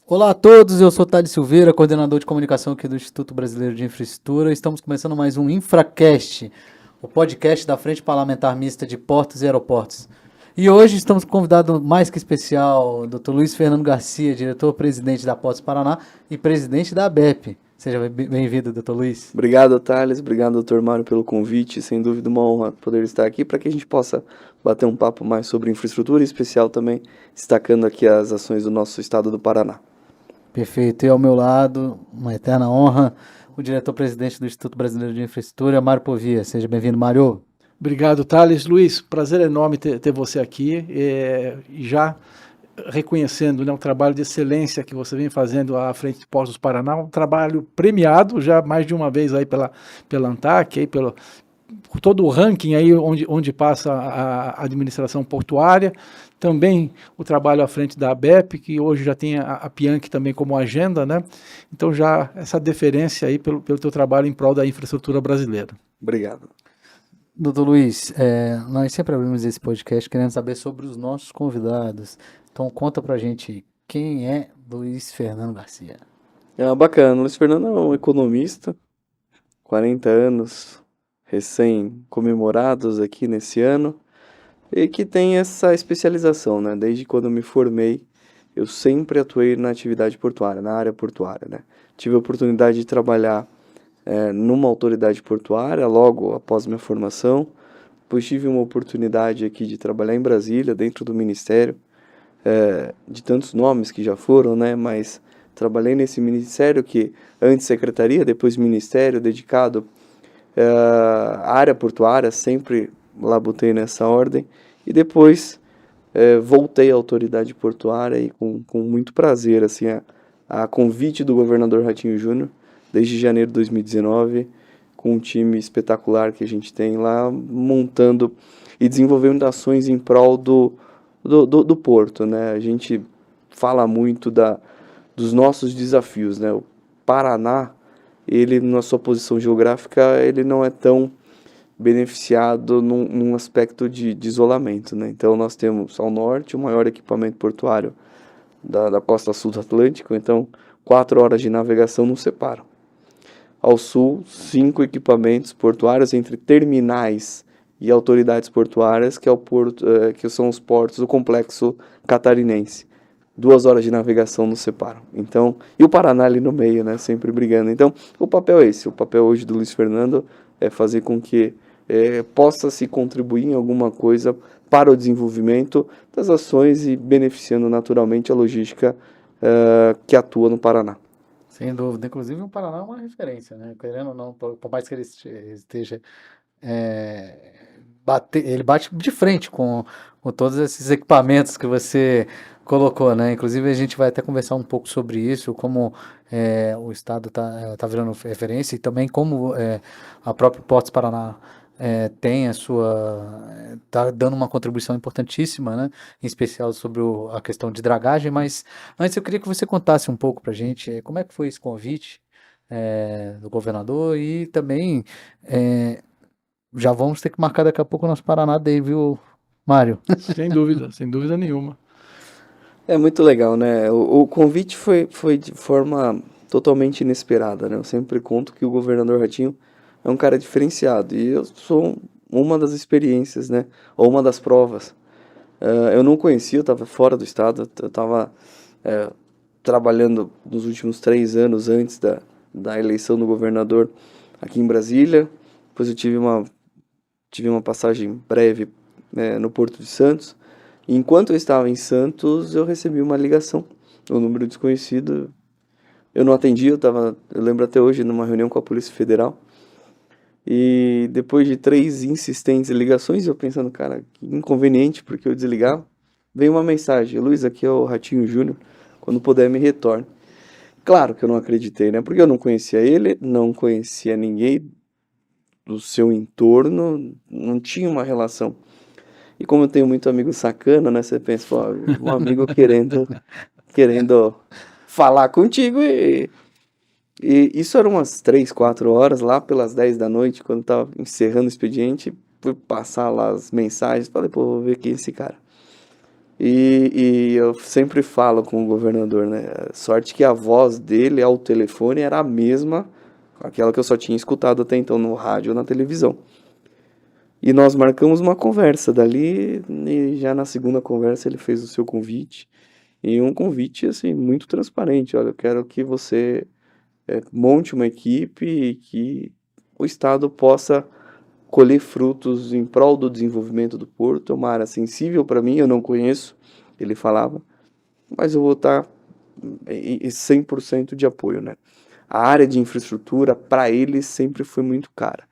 Olá a todos, eu sou Thales Silveira, coordenador de comunicação aqui do Instituto Brasileiro de Infraestrutura. Estamos começando mais um InfraCast, o podcast da Frente Parlamentar Mista de Portos e Aeroportos. E hoje estamos com um convidado mais que especial, o Dr. Luiz Fernando Garcia, diretor-presidente da Portos Paraná e presidente da ABEP. Seja bem-vindo, Dr. Luiz. Obrigado, Thales. Obrigado, doutor Mário, pelo convite. Sem dúvida, uma honra poder estar aqui para que a gente possa bater um papo mais sobre infraestrutura, em especial também destacando aqui as ações do nosso estado do Paraná. Perfeito. E ao meu lado, uma eterna honra, o diretor-presidente do Instituto Brasileiro de Infraestrutura, Mário Povia. Seja bem-vindo, Mário. Obrigado, Thales. Luiz, prazer enorme ter você aqui, e já reconhecendo, né, o trabalho de excelência que você vem fazendo à frente de Portos do Paraná, um trabalho premiado já mais de uma vez aí pela ANTAC, aí por todo o ranking aí onde passa a administração portuária, também o trabalho à frente da ABEP, que hoje já tem a Pianchi também como agenda, né? Então já essa deferência aí pelo teu trabalho em prol da infraestrutura brasileira. Obrigado. Doutor Luiz, nós sempre abrimos esse podcast querendo saber sobre os nossos convidados. Então conta pra gente quem é Luiz Fernando Garcia. Bacana. Luiz Fernando é um economista, 40 anos recém-comemorados aqui nesse ano, e que tem essa especialização, né? Desde quando eu me formei, eu sempre atuei na atividade portuária, na área portuária, né? Tive a oportunidade de trabalhar numa autoridade portuária logo após minha formação. Depois tive uma oportunidade aqui de trabalhar em Brasília, dentro do Ministério, de tantos nomes que já foram, né? Mas trabalhei nesse ministério que antes secretaria, depois ministério, dedicado à área portuária, sempre labutei nessa ordem. E depois voltei à autoridade portuária e com muito prazer, assim, a convite do governador Ratinho Júnior, desde janeiro de 2019, com um time espetacular que a gente tem lá, montando e desenvolvendo ações em prol do porto, né? A gente fala muito dos nossos desafios, né? O Paraná, ele, na sua posição geográfica, ele não é tão beneficiado num aspecto de isolamento, né? Então, nós temos ao norte o maior equipamento portuário da costa sul do Atlântico, então 4 horas de navegação nos separam. Ao sul, 5 equipamentos portuários entre terminais e autoridades portuárias, que são os portos do complexo catarinense. 2 horas de navegação nos separam. Então, e o Paraná ali no meio, né, sempre brigando. Então, o papel é esse. O papel hoje do Luiz Fernando é fazer com que possa se contribuir em alguma coisa para o desenvolvimento das ações e beneficiando naturalmente a logística que atua no Paraná. Sem dúvida. Inclusive, o Paraná é uma referência, né? Querendo ou não, por mais que ele esteja. Ele bate de frente com todos esses equipamentos que você colocou, né? Inclusive, a gente vai até conversar um pouco sobre isso, como o Estado tá virando referência e também como a própria Portos Paraná tem tá dando uma contribuição importantíssima, né? Em especial sobre a questão de dragagem, mas antes eu queria que você contasse um pouco pra gente como é que foi esse convite do governador e também já vamos ter que marcar daqui a pouco o nosso Paraná Day, viu, Mário? Sem dúvida nenhuma. É muito legal, né? O convite foi de forma totalmente inesperada, né? Eu sempre conto que o governador Ratinho é um cara diferenciado e eu sou uma das experiências, né? Ou uma das provas. Eu não conhecia, eu estava fora do estado, eu estava trabalhando nos últimos 3 anos antes da eleição do governador aqui em Brasília. Depois eu tive uma passagem breve no Porto de Santos. E enquanto eu estava em Santos, eu recebi uma ligação, um número desconhecido. Eu não atendi, eu lembro até hoje, numa reunião com a Polícia Federal. E depois de 3 insistentes ligações, eu pensando, cara, que inconveniente, porque eu desligava, veio uma mensagem: Luiz, aqui é o Ratinho Júnior, quando puder me retorne. Claro que eu não acreditei, né? Porque eu não conhecia ele, não conhecia ninguém do seu entorno, não tinha uma relação. E como eu tenho muito amigo sacana, né? Você pensa, pô, um amigo querendo falar contigo e isso era umas 3, 4 horas, lá pelas 10 da noite, quando tava encerrando o expediente, fui passar lá as mensagens, falei, pô, vou ver quem é esse cara. E eu sempre falo com o governador, né? Sorte que a voz dele ao telefone era a mesma, aquela que eu só tinha escutado até então no rádio ou na televisão. E nós marcamos uma conversa dali, e já na segunda conversa ele fez o seu convite. E um convite, assim, muito transparente. Olha, eu quero que você monte uma equipe e que o Estado possa colher frutos em prol do desenvolvimento do porto. É uma área sensível para mim, eu não conheço, ele falava, mas eu vou estar em 100% de apoio, né? A área de infraestrutura, para ele, sempre foi muito cara.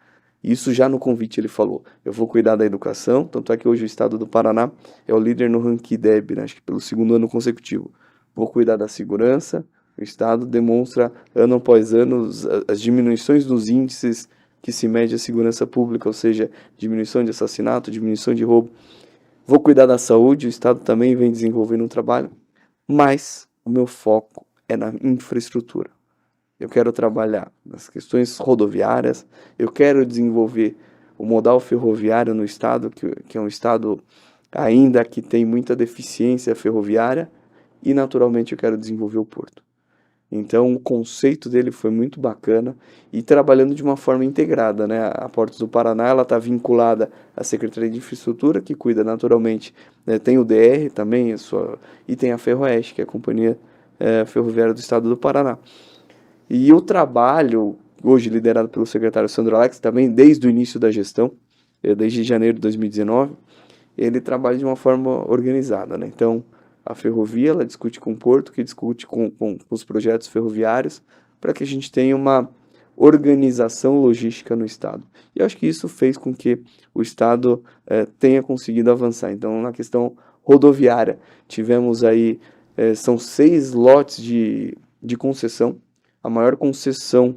Isso já no convite ele falou, eu vou cuidar da educação, tanto é que hoje o estado do Paraná é o líder no ranking IDEB, né? Acho que pelo segundo ano consecutivo. Vou cuidar da segurança, o estado demonstra ano após ano as diminuições dos índices que se mede a segurança pública, ou seja, diminuição de assassinato, diminuição de roubo. Vou cuidar da saúde, o estado também vem desenvolvendo um trabalho, mas o meu foco é na infraestrutura. Eu quero trabalhar nas questões rodoviárias, eu quero desenvolver o modal ferroviário no estado, que é um estado ainda que tem muita deficiência ferroviária, e naturalmente eu quero desenvolver o porto. Então o conceito dele foi muito bacana e trabalhando de uma forma integrada, né? A Portos do Paraná ela está vinculada à Secretaria de Infraestrutura, que cuida naturalmente, né? Tem o DR também, e tem a Ferroeste, que é a Companhia Ferroviária do Estado do Paraná. E o trabalho, hoje liderado pelo secretário Sandro Alex, também desde o início da gestão, desde janeiro de 2019, ele trabalha de uma forma organizada, né? Então, a ferrovia, ela discute com o porto, que discute com os projetos ferroviários, para que a gente tenha uma organização logística no Estado. E eu acho que isso fez com que o Estado tenha conseguido avançar. Então, na questão rodoviária, tivemos aí, são 6 lotes de concessão, a maior concessão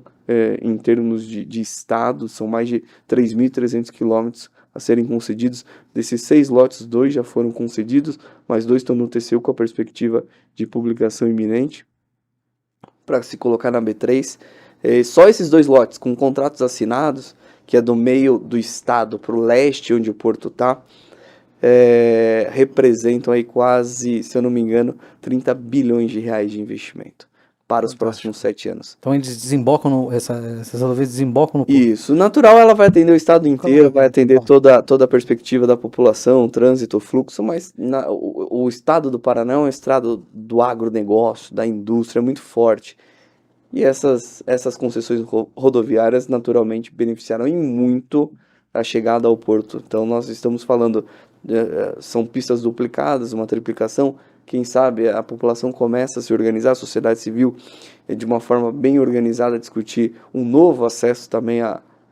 em termos de Estado, são mais de 3.300 quilômetros a serem concedidos. Desses 6 lotes, 2 já foram concedidos, mas 2 estão no TCU com a perspectiva de publicação iminente, para se colocar na B3. Só esses 2 lotes, com contratos assinados, que é do meio do estado para o leste, onde o porto está, representam aí quase, se eu não me engano, 30 bilhões de reais de investimento para os próximos 7 anos. Então eles desembocam, essas rodovias desembocam no porto. Isso, natural ela vai atender o estado inteiro, vai atender toda a perspectiva da população, trânsito, fluxo, mas o estado do Paraná é um estado do agronegócio, da indústria muito forte. E essas concessões rodoviárias naturalmente beneficiaram em muito a chegada ao porto. Então nós estamos falando, são pistas duplicadas, uma triplicação. Quem sabe a população começa a se organizar, a sociedade civil, de uma forma bem organizada, a discutir um novo acesso também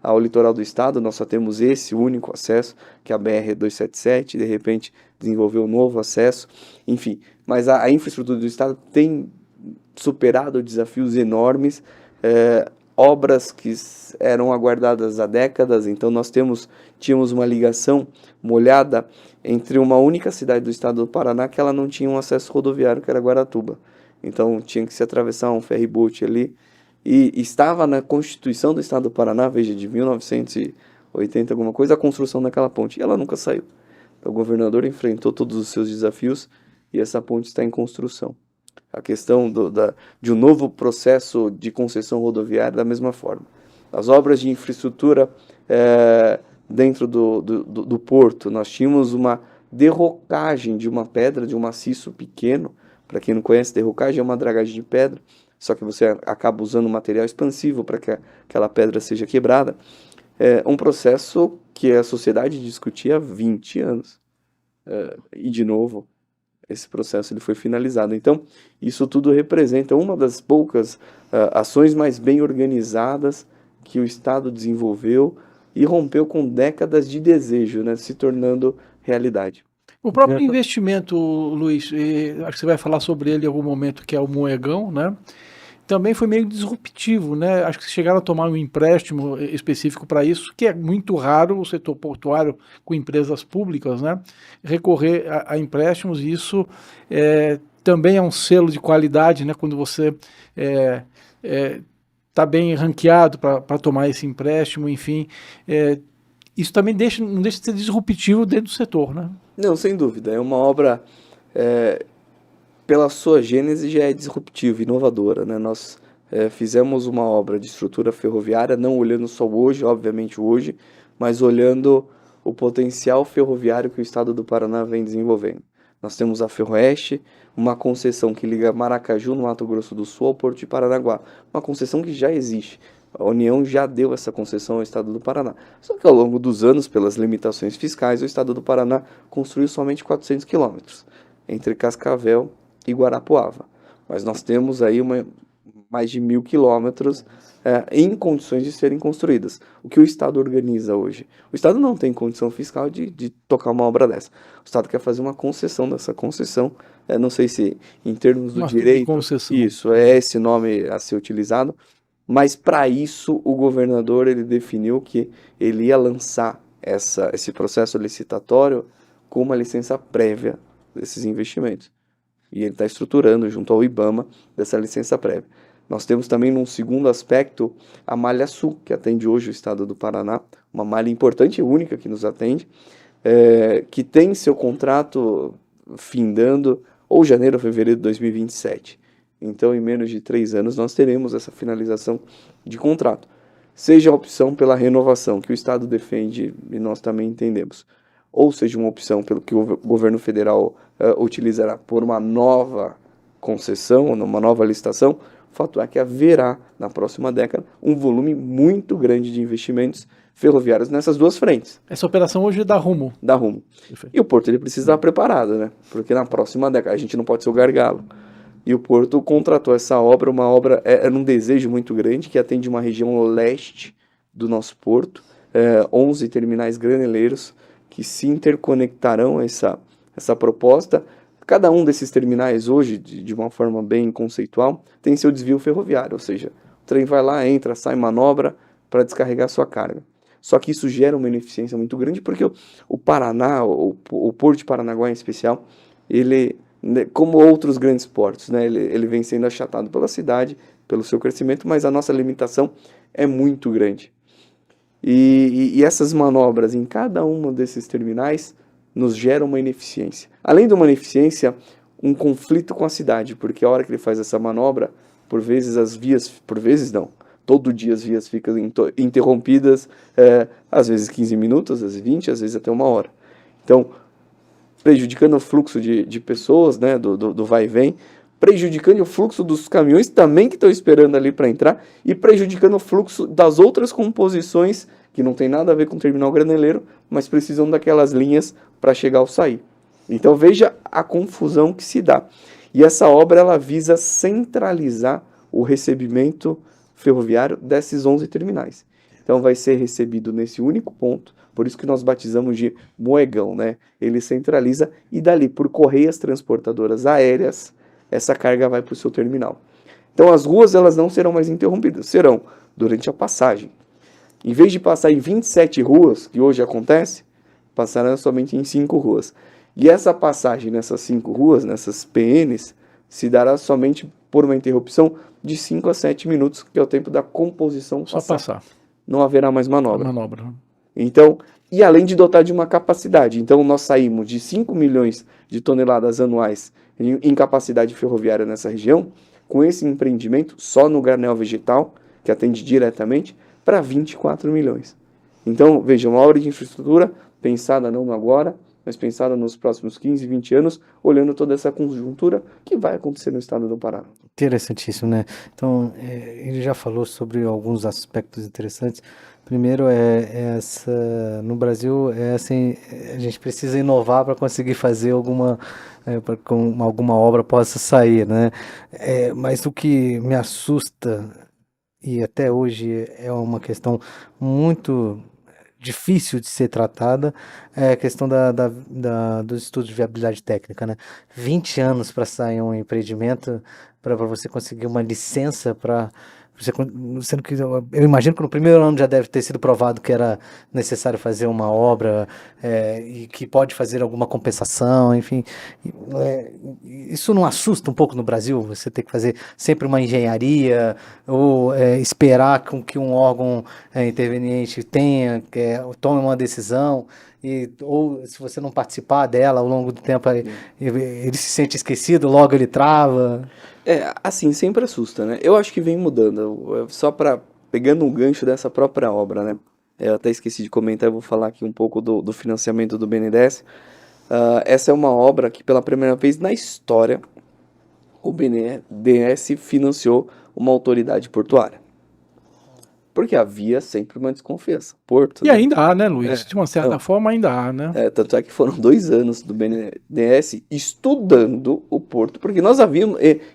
ao litoral do estado. Nós só temos esse único acesso, que é a BR-277, de repente desenvolver um novo acesso, enfim. Mas a infraestrutura do estado tem superado desafios enormes, obras que eram aguardadas há décadas. Então nós tínhamos uma ligação molhada entre uma única cidade do estado do Paraná que ela não tinha um acesso rodoviário, que era Guaratuba. Então tinha que se atravessar um ferryboat ali, e estava na Constituição do estado do Paraná, veja, de 1980 alguma coisa, a construção daquela ponte, e ela nunca saiu. Então o governador enfrentou todos os seus desafios e essa ponte está em construção. A questão de um novo processo de concessão rodoviária da mesma forma. As obras de infraestrutura dentro do porto, nós tínhamos uma derrocagem de uma pedra, de um maciço pequeno. Para quem não conhece, derrocagem é uma dragagem de pedra, só que você acaba usando um material expansivo para que aquela pedra seja quebrada. Um processo que a sociedade discutia há 20 anos. E, de novo, esse processo ele foi finalizado. Então, isso tudo representa uma das poucas ações mais bem organizadas que o Estado desenvolveu e rompeu com décadas de desejo, né, se tornando realidade. O próprio investimento, Luiz, acho que você vai falar sobre ele em algum momento, que é o Moegão, né? Também foi meio disruptivo, né? Acho que chegaram a tomar um empréstimo específico para isso, que é muito raro o setor portuário com empresas públicas, né? Recorrer a empréstimos, e isso também é um selo de qualidade, né? Quando você está bem ranqueado para tomar esse empréstimo, enfim, isso também não deixa de ser disruptivo dentro do setor, né? Não, sem dúvida, é uma obra pela sua gênese, já é disruptiva, inovadora, né? Nós fizemos uma obra de estrutura ferroviária, não olhando só hoje, obviamente hoje, mas olhando o potencial ferroviário que o estado do Paraná vem desenvolvendo. Nós temos a Ferroeste, uma concessão que liga Maracaju, no Mato Grosso do Sul, ao Porto de Paranaguá. Uma concessão que já existe. A União já deu essa concessão ao estado do Paraná. Só que ao longo dos anos, pelas limitações fiscais, o estado do Paraná construiu somente 400 quilômetros entre Cascavel e Guarapuava. Mas nós temos aí mais de 1.000 quilômetros em condições de serem construídas. O que o Estado organiza hoje? O Estado não tem condição fiscal de tocar uma obra dessa. O Estado quer fazer uma concessão dessa concessão. Não sei se em termos do direito, isso é esse nome a ser utilizado, mas para isso o governador ele definiu que ele ia lançar esse processo licitatório com uma licença prévia desses investimentos. E ele está estruturando junto ao IBAMA dessa licença prévia. Nós temos também, num segundo aspecto, a Malha Sul, que atende hoje o estado do Paraná, uma malha importante e única que nos atende, que tem seu contrato findando ou janeiro ou fevereiro de 2027. Então, em menos de 3 anos, nós teremos essa finalização de contrato. Seja a opção pela renovação, que o Estado defende e nós também entendemos, ou seja uma opção pelo que o governo federal utilizará por uma nova concessão, uma nova licitação, o fato é que haverá, na próxima década, um volume muito grande de investimentos ferroviários nessas duas frentes. Essa operação hoje dá rumo. Dá rumo. Perfeito. E o Porto ele precisa estar preparado, né? Porque na próxima década a gente não pode ser o gargalo. E o Porto contratou essa obra, uma obra, era um desejo muito grande, que atende uma região leste do nosso porto, 11 terminais graneleiros que se interconectarão a essa proposta. Cada um desses terminais hoje, de uma forma bem conceitual, tem seu desvio ferroviário, ou seja, o trem vai lá, entra, sai, manobra para descarregar sua carga. Só que isso gera uma ineficiência muito grande porque o Paraná, o Porto de Paranaguá em especial, ele, como outros grandes portos, né, ele vem sendo achatado pela cidade, pelo seu crescimento, mas a nossa limitação é muito grande. E essas manobras em cada um desses terminais nos gera uma ineficiência. Além de uma ineficiência, um conflito com a cidade, porque a hora que ele faz essa manobra, por vezes as vias, por vezes não, todo dia as vias ficam interrompidas, às vezes 15 minutos, às vezes 20, às vezes até 1 hora. Então, prejudicando o fluxo de pessoas, né, do vai e vem, prejudicando o fluxo dos caminhões também que estão esperando ali para entrar e prejudicando o fluxo das outras composições que não tem nada a ver com o terminal graneleiro, mas precisam daquelas linhas para chegar ou sair. Então veja a confusão que se dá. E essa obra ela visa centralizar o recebimento ferroviário desses 11 terminais. Então vai ser recebido nesse único ponto, por isso que nós batizamos de moegão, né? Ele centraliza e dali, por correias transportadoras aéreas, essa carga vai para o seu terminal. Então as ruas elas não serão mais interrompidas, serão durante a passagem. Em vez de passar em 27 ruas, que hoje acontece, passarão somente em 5 ruas. E essa passagem nessas 5 ruas, nessas PNs, se dará somente por uma interrupção de 5 a 7 minutos, que é o tempo da composição só passar. Não haverá mais manobra. Manobra. Então, e além de dotar de uma capacidade. Então, nós saímos de 5 milhões de toneladas anuais em capacidade ferroviária nessa região, com esse empreendimento, só no granel vegetal, que atende diretamente, para 24 milhões. Então, veja, uma obra de infraestrutura pensada não agora, mas pensada nos próximos 15, 20 anos, olhando toda essa conjuntura que vai acontecer no estado do Pará. Interessantíssimo, né? Então, ele já falou sobre alguns aspectos interessantes. Primeiro, no Brasil, assim, a gente precisa inovar para conseguir fazer alguma obra possa sair, né? Mas o que me assusta, e até hoje é uma questão muito difícil de ser tratada, é a questão dos estudos de viabilidade técnica, né? 20 anos para sair um empreendimento, para você conseguir uma licença para sendo que eu imagino que no primeiro ano já deve ter sido provado que era necessário fazer uma obra e que pode fazer alguma compensação, enfim. Isso não assusta um pouco no Brasil? Você ter que fazer sempre uma engenharia ou esperar com que um órgão interveniente tome uma decisão ou se você não participar dela ao longo do tempo, ele se sente esquecido, logo ele trava. Assim, sempre assusta, né? Eu acho que vem mudando, pegando um gancho dessa própria obra, né? Eu até esqueci de comentar, eu vou falar aqui um pouco do financiamento do BNDES. Essa é uma obra que pela primeira vez na história o BNDES financiou uma autoridade portuária. Porque havia sempre uma desconfiança. Porto, E né? ainda há, né, Luiz? De uma certa Não. forma ainda há, né? Tanto é que foram 2 anos do BNDES estudando o Porto, porque nós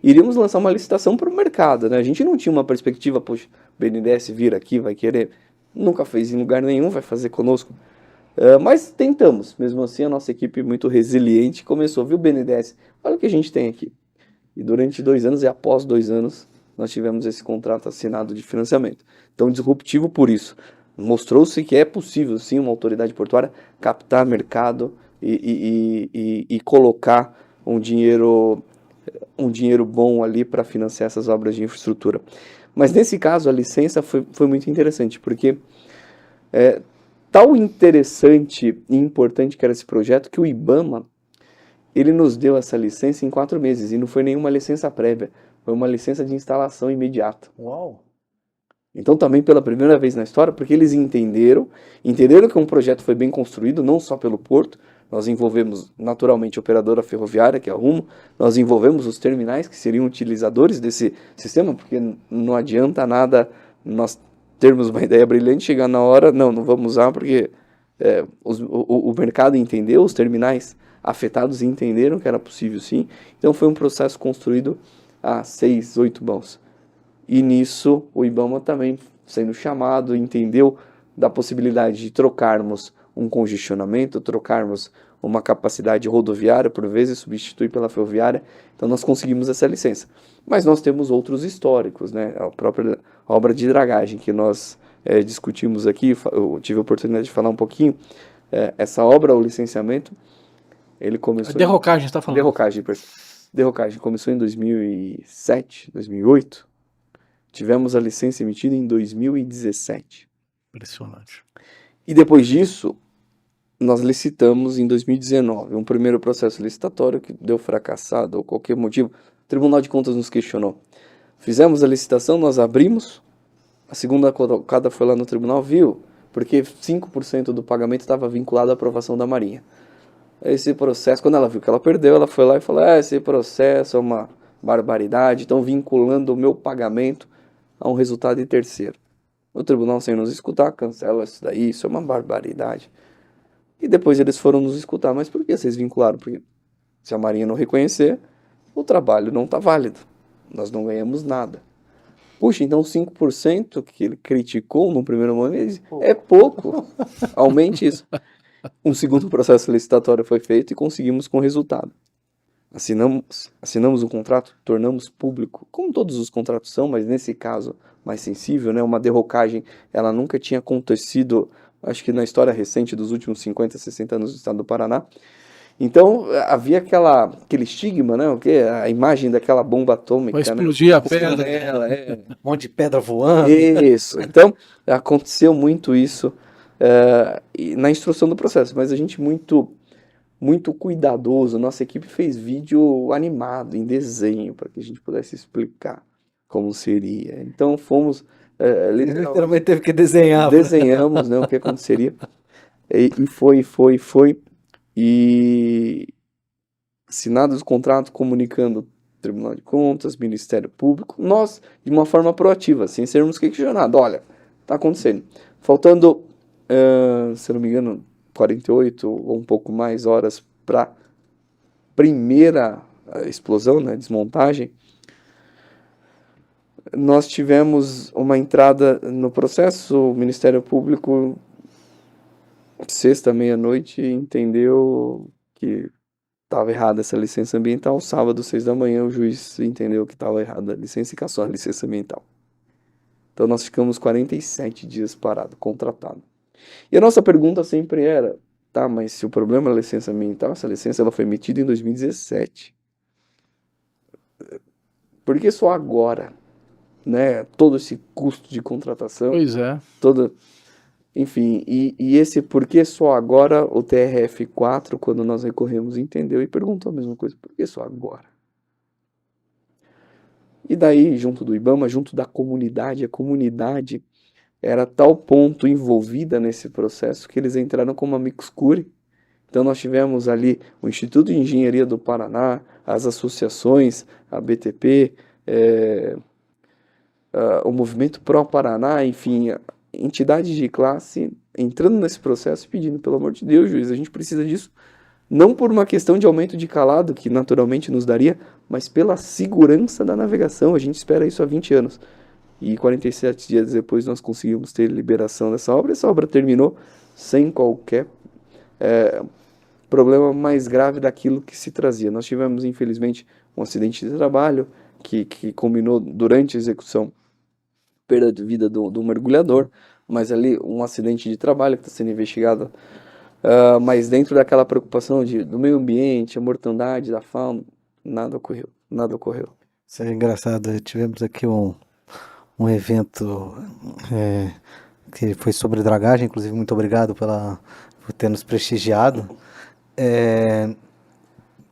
iríamos lançar uma licitação para o mercado, né? A gente não tinha uma perspectiva, poxa, o BNDES vir aqui, vai querer, nunca fez em lugar nenhum, vai fazer conosco. Mas tentamos, mesmo assim a nossa equipe muito resiliente começou, viu, BNDES, olha o que a gente tem aqui. E durante 2 anos e após 2 anos, nós tivemos esse contrato assinado de financiamento. Então, disruptivo por isso. Mostrou-se que é possível, sim, uma autoridade portuária captar mercado e colocar um dinheiro bom ali para financiar essas obras de infraestrutura. Mas nesse caso, a licença foi muito interessante, porque tal interessante e importante que era esse projeto, que o IBAMA ele nos deu essa licença em 4 meses, e não foi nenhuma licença prévia, foi uma licença de instalação imediata. Uau! Então também pela primeira vez na história, porque eles entenderam que um projeto foi bem construído, não só pelo Porto, nós envolvemos naturalmente a operadora ferroviária, que é a Rumo, nós envolvemos os terminais, que seriam utilizadores desse sistema, porque não adianta nada nós termos uma ideia brilhante, chegar na hora, não vamos usar, porque o mercado entendeu, os terminais afetados entenderam que era possível sim, então foi um processo construído a 6, 8 mãos. E nisso o IBAMA também sendo chamado, entendeu da possibilidade de trocarmos um congestionamento, trocarmos uma capacidade rodoviária, por vezes substituir pela ferroviária, então nós conseguimos essa licença. Mas nós temos outros históricos, né? A própria obra de dragagem que nós discutimos aqui, eu tive a oportunidade de falar um pouquinho, essa obra, o licenciamento, ele começou... Derrocagem, você está falando. Derrocagem começou em 2007, 2008. Tivemos a licença emitida em 2017. Impressionante. E depois disso, nós licitamos em 2019. Um primeiro processo licitatório que deu fracassado ou qualquer motivo. O Tribunal de Contas nos questionou. Fizemos a licitação, nós abrimos. A segunda colocada foi lá no tribunal, viu? Porque 5% do pagamento estava vinculado à aprovação da Marinha. Esse processo, quando ela viu que ela perdeu, ela foi lá e falou, esse processo é uma barbaridade, estão vinculando o meu pagamento a um resultado de terceiro. O tribunal, sem nos escutar, cancela isso daí, isso é uma barbaridade. E depois eles foram nos escutar, mas por que vocês vincularam? Porque se a Marinha não reconhecer, o trabalho não está válido, nós não ganhamos nada. Puxa, então 5% que ele criticou no primeiro momento é pouco, aumente isso. Um segundo processo licitatório foi feito e conseguimos com resultado. Assinamos um contrato, tornamos público, como todos os contratos são, mas nesse caso mais sensível, né? Uma derrocagem, ela nunca tinha acontecido, acho que na história recente dos últimos 50, 60 anos do estado do Paraná. Então havia aquele estigma, né? A imagem daquela bomba atômica. Vai explodir, né? A pedra. Um monte de pedra voando. Isso. Então aconteceu muito isso na instrução do processo, mas a gente muito cuidadoso, nossa equipe fez vídeo animado, em desenho, para que a gente pudesse explicar como seria. Então fomos... literalmente teve que desenhar. Desenhamos, né, o que aconteceria. E foi. E assinados o contrato comunicando Tribunal de Contas, Ministério Público, nós, de uma forma proativa, sem sermos questionados. Olha, está acontecendo. Faltando, se não me engano, 48 ou um pouco mais horas para primeira explosão, né, desmontagem, nós tivemos uma entrada no processo, o Ministério Público, sexta, meia-noite, entendeu que estava errada essa licença ambiental, sábado, 6 da manhã, o juiz entendeu que estava errada a licença e cassou a licença ambiental. Então nós ficamos 47 dias parado, contratado. E a nossa pergunta sempre era, tá, mas se o problema é a licença ambiental, essa licença ela foi emitida em 2017. Por que só agora? Né? Todo esse custo de contratação, Pois é. todo... Enfim, e esse por que só agora o TRF4, quando nós recorremos, entendeu e perguntou a mesma coisa, por que só agora? E daí, junto do IBAMA, junto da comunidade, a comunidade era a tal ponto envolvida nesse processo que eles entraram como amicus curiae. Então nós tivemos ali o Instituto de Engenharia do Paraná, as associações, a BTP, o Movimento Pro Paraná, enfim, entidades de classe entrando nesse processo e pedindo, pelo amor de Deus, juiz, a gente precisa disso, não por uma questão de aumento de calado, que naturalmente nos daria, mas pela segurança da navegação. A gente espera isso há 20 anos. E 47 dias depois nós conseguimos ter liberação dessa obra. Essa obra terminou sem qualquer problema mais grave daquilo que se trazia. Nós tivemos, infelizmente, um acidente de trabalho que culminou durante a execução, perda de vida do mergulhador, mas ali um acidente de trabalho que está sendo investigado, mas dentro daquela preocupação do meio ambiente, a mortandade da fauna, nada ocorreu, nada ocorreu. Isso é engraçado, tivemos aqui um evento que foi sobre dragagem, inclusive muito obrigado por ter nos prestigiado,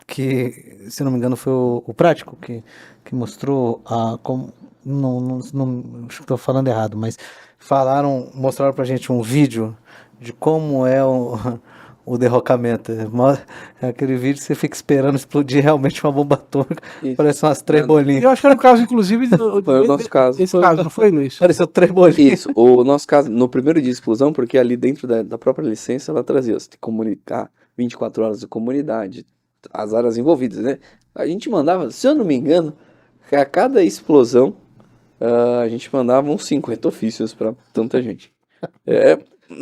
que, se não me engano, foi o Prático que mostrou acho que estou falando errado, mas mostraram pra gente um vídeo de como é o derrocamento. Aquele vídeo você fica esperando explodir realmente uma bomba atômica, parece umas 3 bolinhas. Eu acho que era o caso, inclusive, foi o nosso caso. Esse caso, não foi, Luiz? Pareceu 3 bolinhas. Isso, o nosso caso, no primeiro dia de explosão, porque ali dentro da própria licença ela trazia, você tem que comunicar 24 horas da comunidade, as áreas envolvidas, né? A gente mandava, se eu não me engano, a cada explosão, a gente mandava uns 50 ofícios para tanta gente.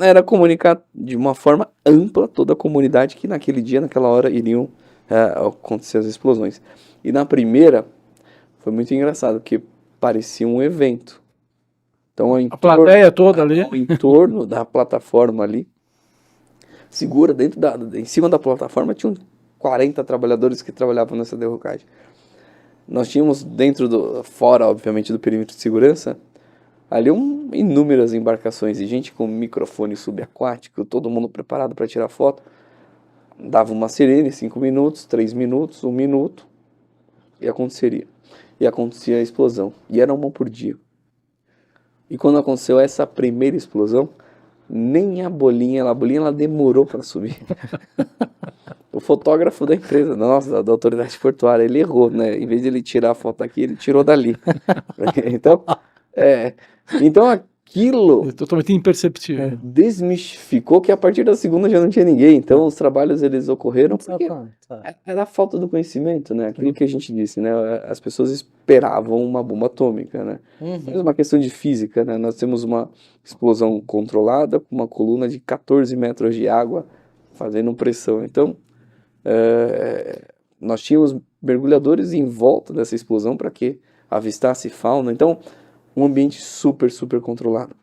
Era comunicar de uma forma ampla toda a comunidade que naquele dia, naquela hora, iriam acontecer as explosões. E na primeira, foi muito engraçado, porque parecia um evento. Então, a plateia toda ali. O entorno da plataforma ali, segura, em cima da plataforma, tinham 40 trabalhadores que trabalhavam nessa derrocagem. Nós tínhamos fora, obviamente, do perímetro de segurança, ali inúmeras embarcações de gente com microfone subaquático, todo mundo preparado para tirar foto. Dava uma sirene, 5 minutos, 3 minutos, 1 minuto, e aconteceria. E acontecia a explosão. E era uma por dia. E quando aconteceu essa primeira explosão, nem a bolinha ela demorou para subir. O fotógrafo da empresa, da autoridade portuária, ele errou, né? Em vez de ele tirar a foto aqui, ele tirou dali. Então aquilo totalmente imperceptível. Desmistificou que a partir da segunda já não tinha ninguém. Então os trabalhos eles ocorreram porque era a falta do conhecimento, né? Aquilo que a gente disse, né? As pessoas esperavam uma bomba atômica, né? Mas é uma questão de física, né? Nós temos uma explosão controlada com uma coluna de 14 metros de água fazendo pressão. Então nós tínhamos mergulhadores em volta dessa explosão para que avistasse fauna. Então um ambiente super, super controlado.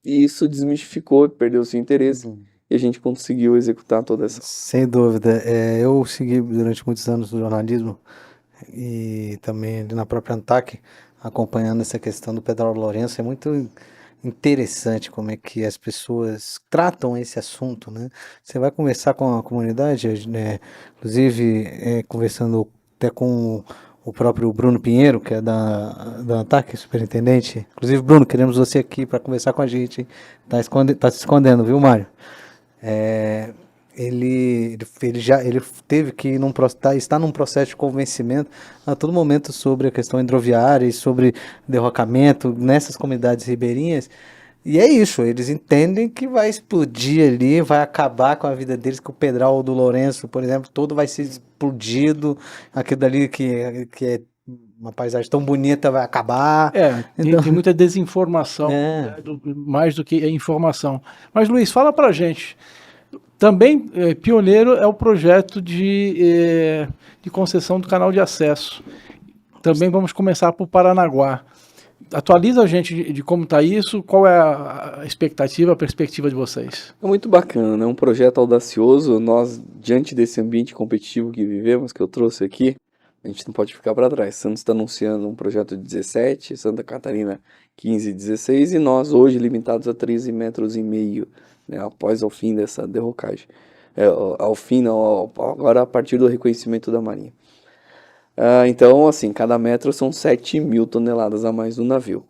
E isso desmistificou, perdeu seu interesse, e a gente conseguiu executar toda essa... Sem dúvida. Eu segui durante muitos anos o jornalismo, e também ali na própria ANTAC, acompanhando essa questão do Pedro Lourenço. É muito interessante como é que as pessoas tratam esse assunto, né? Você vai conversar com a comunidade, né? Inclusive, conversando até com o próprio Bruno Pinheiro, que é da ANTAC, superintendente. Inclusive, Bruno, queremos você aqui para conversar com a gente. Tá se escondendo, viu, Mário? Ele teve que está num processo de convencimento a todo momento sobre a questão hidroviária e sobre derrocamento nessas comunidades ribeirinhas. E é isso, eles entendem que vai explodir ali, vai acabar com a vida deles, que o Pedral do Lourenço, por exemplo, todo vai ser explodido, aquilo dali que é uma paisagem tão bonita vai acabar. Tem muita desinformação, mais do que a informação. Mas, Luiz, fala pra gente, também pioneiro é o projeto de concessão do canal de acesso. Também vamos começar por Paranaguá. Atualiza a gente de como está isso, qual é a expectativa, a perspectiva de vocês? É muito bacana, né? Um projeto audacioso. Nós, diante desse ambiente competitivo que vivemos, que eu trouxe aqui, a gente não pode ficar para trás. Santos está anunciando um projeto de 17, Santa Catarina 15, 16 e nós hoje limitados a 13,5 metros, né? Após o fim dessa derrocagem. Ao fim, não, agora a partir do reconhecimento da Marinha. Então, assim, cada metro são 7.000 toneladas a mais no navio.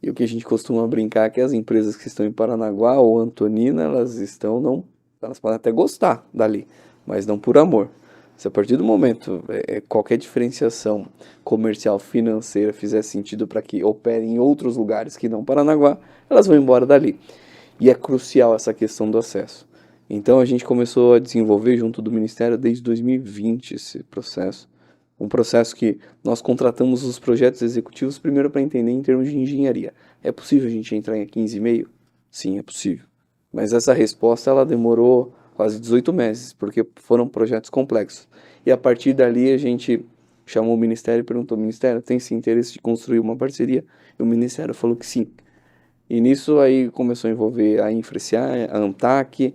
E o que a gente costuma brincar é que as empresas que estão em Paranaguá ou Antonina, elas podem até gostar dali, mas não por amor. Se a partir do momento qualquer diferenciação comercial, financeira fizer sentido para que opere em outros lugares que não Paranaguá, elas vão embora dali. E é crucial essa questão do acesso. Então a gente começou a desenvolver junto do Ministério desde 2020 esse processo. Um processo que nós contratamos os projetos executivos primeiro para entender em termos de engenharia. É possível a gente entrar em 15,5? Sim, é possível. Mas essa resposta ela demorou quase 18 meses, porque foram projetos complexos. E a partir dali a gente chamou o Ministério e perguntou: Ministério, tem esse interesse de construir uma parceria? E o Ministério falou que sim. E nisso aí começou a envolver a Infreciar, a ANTAC,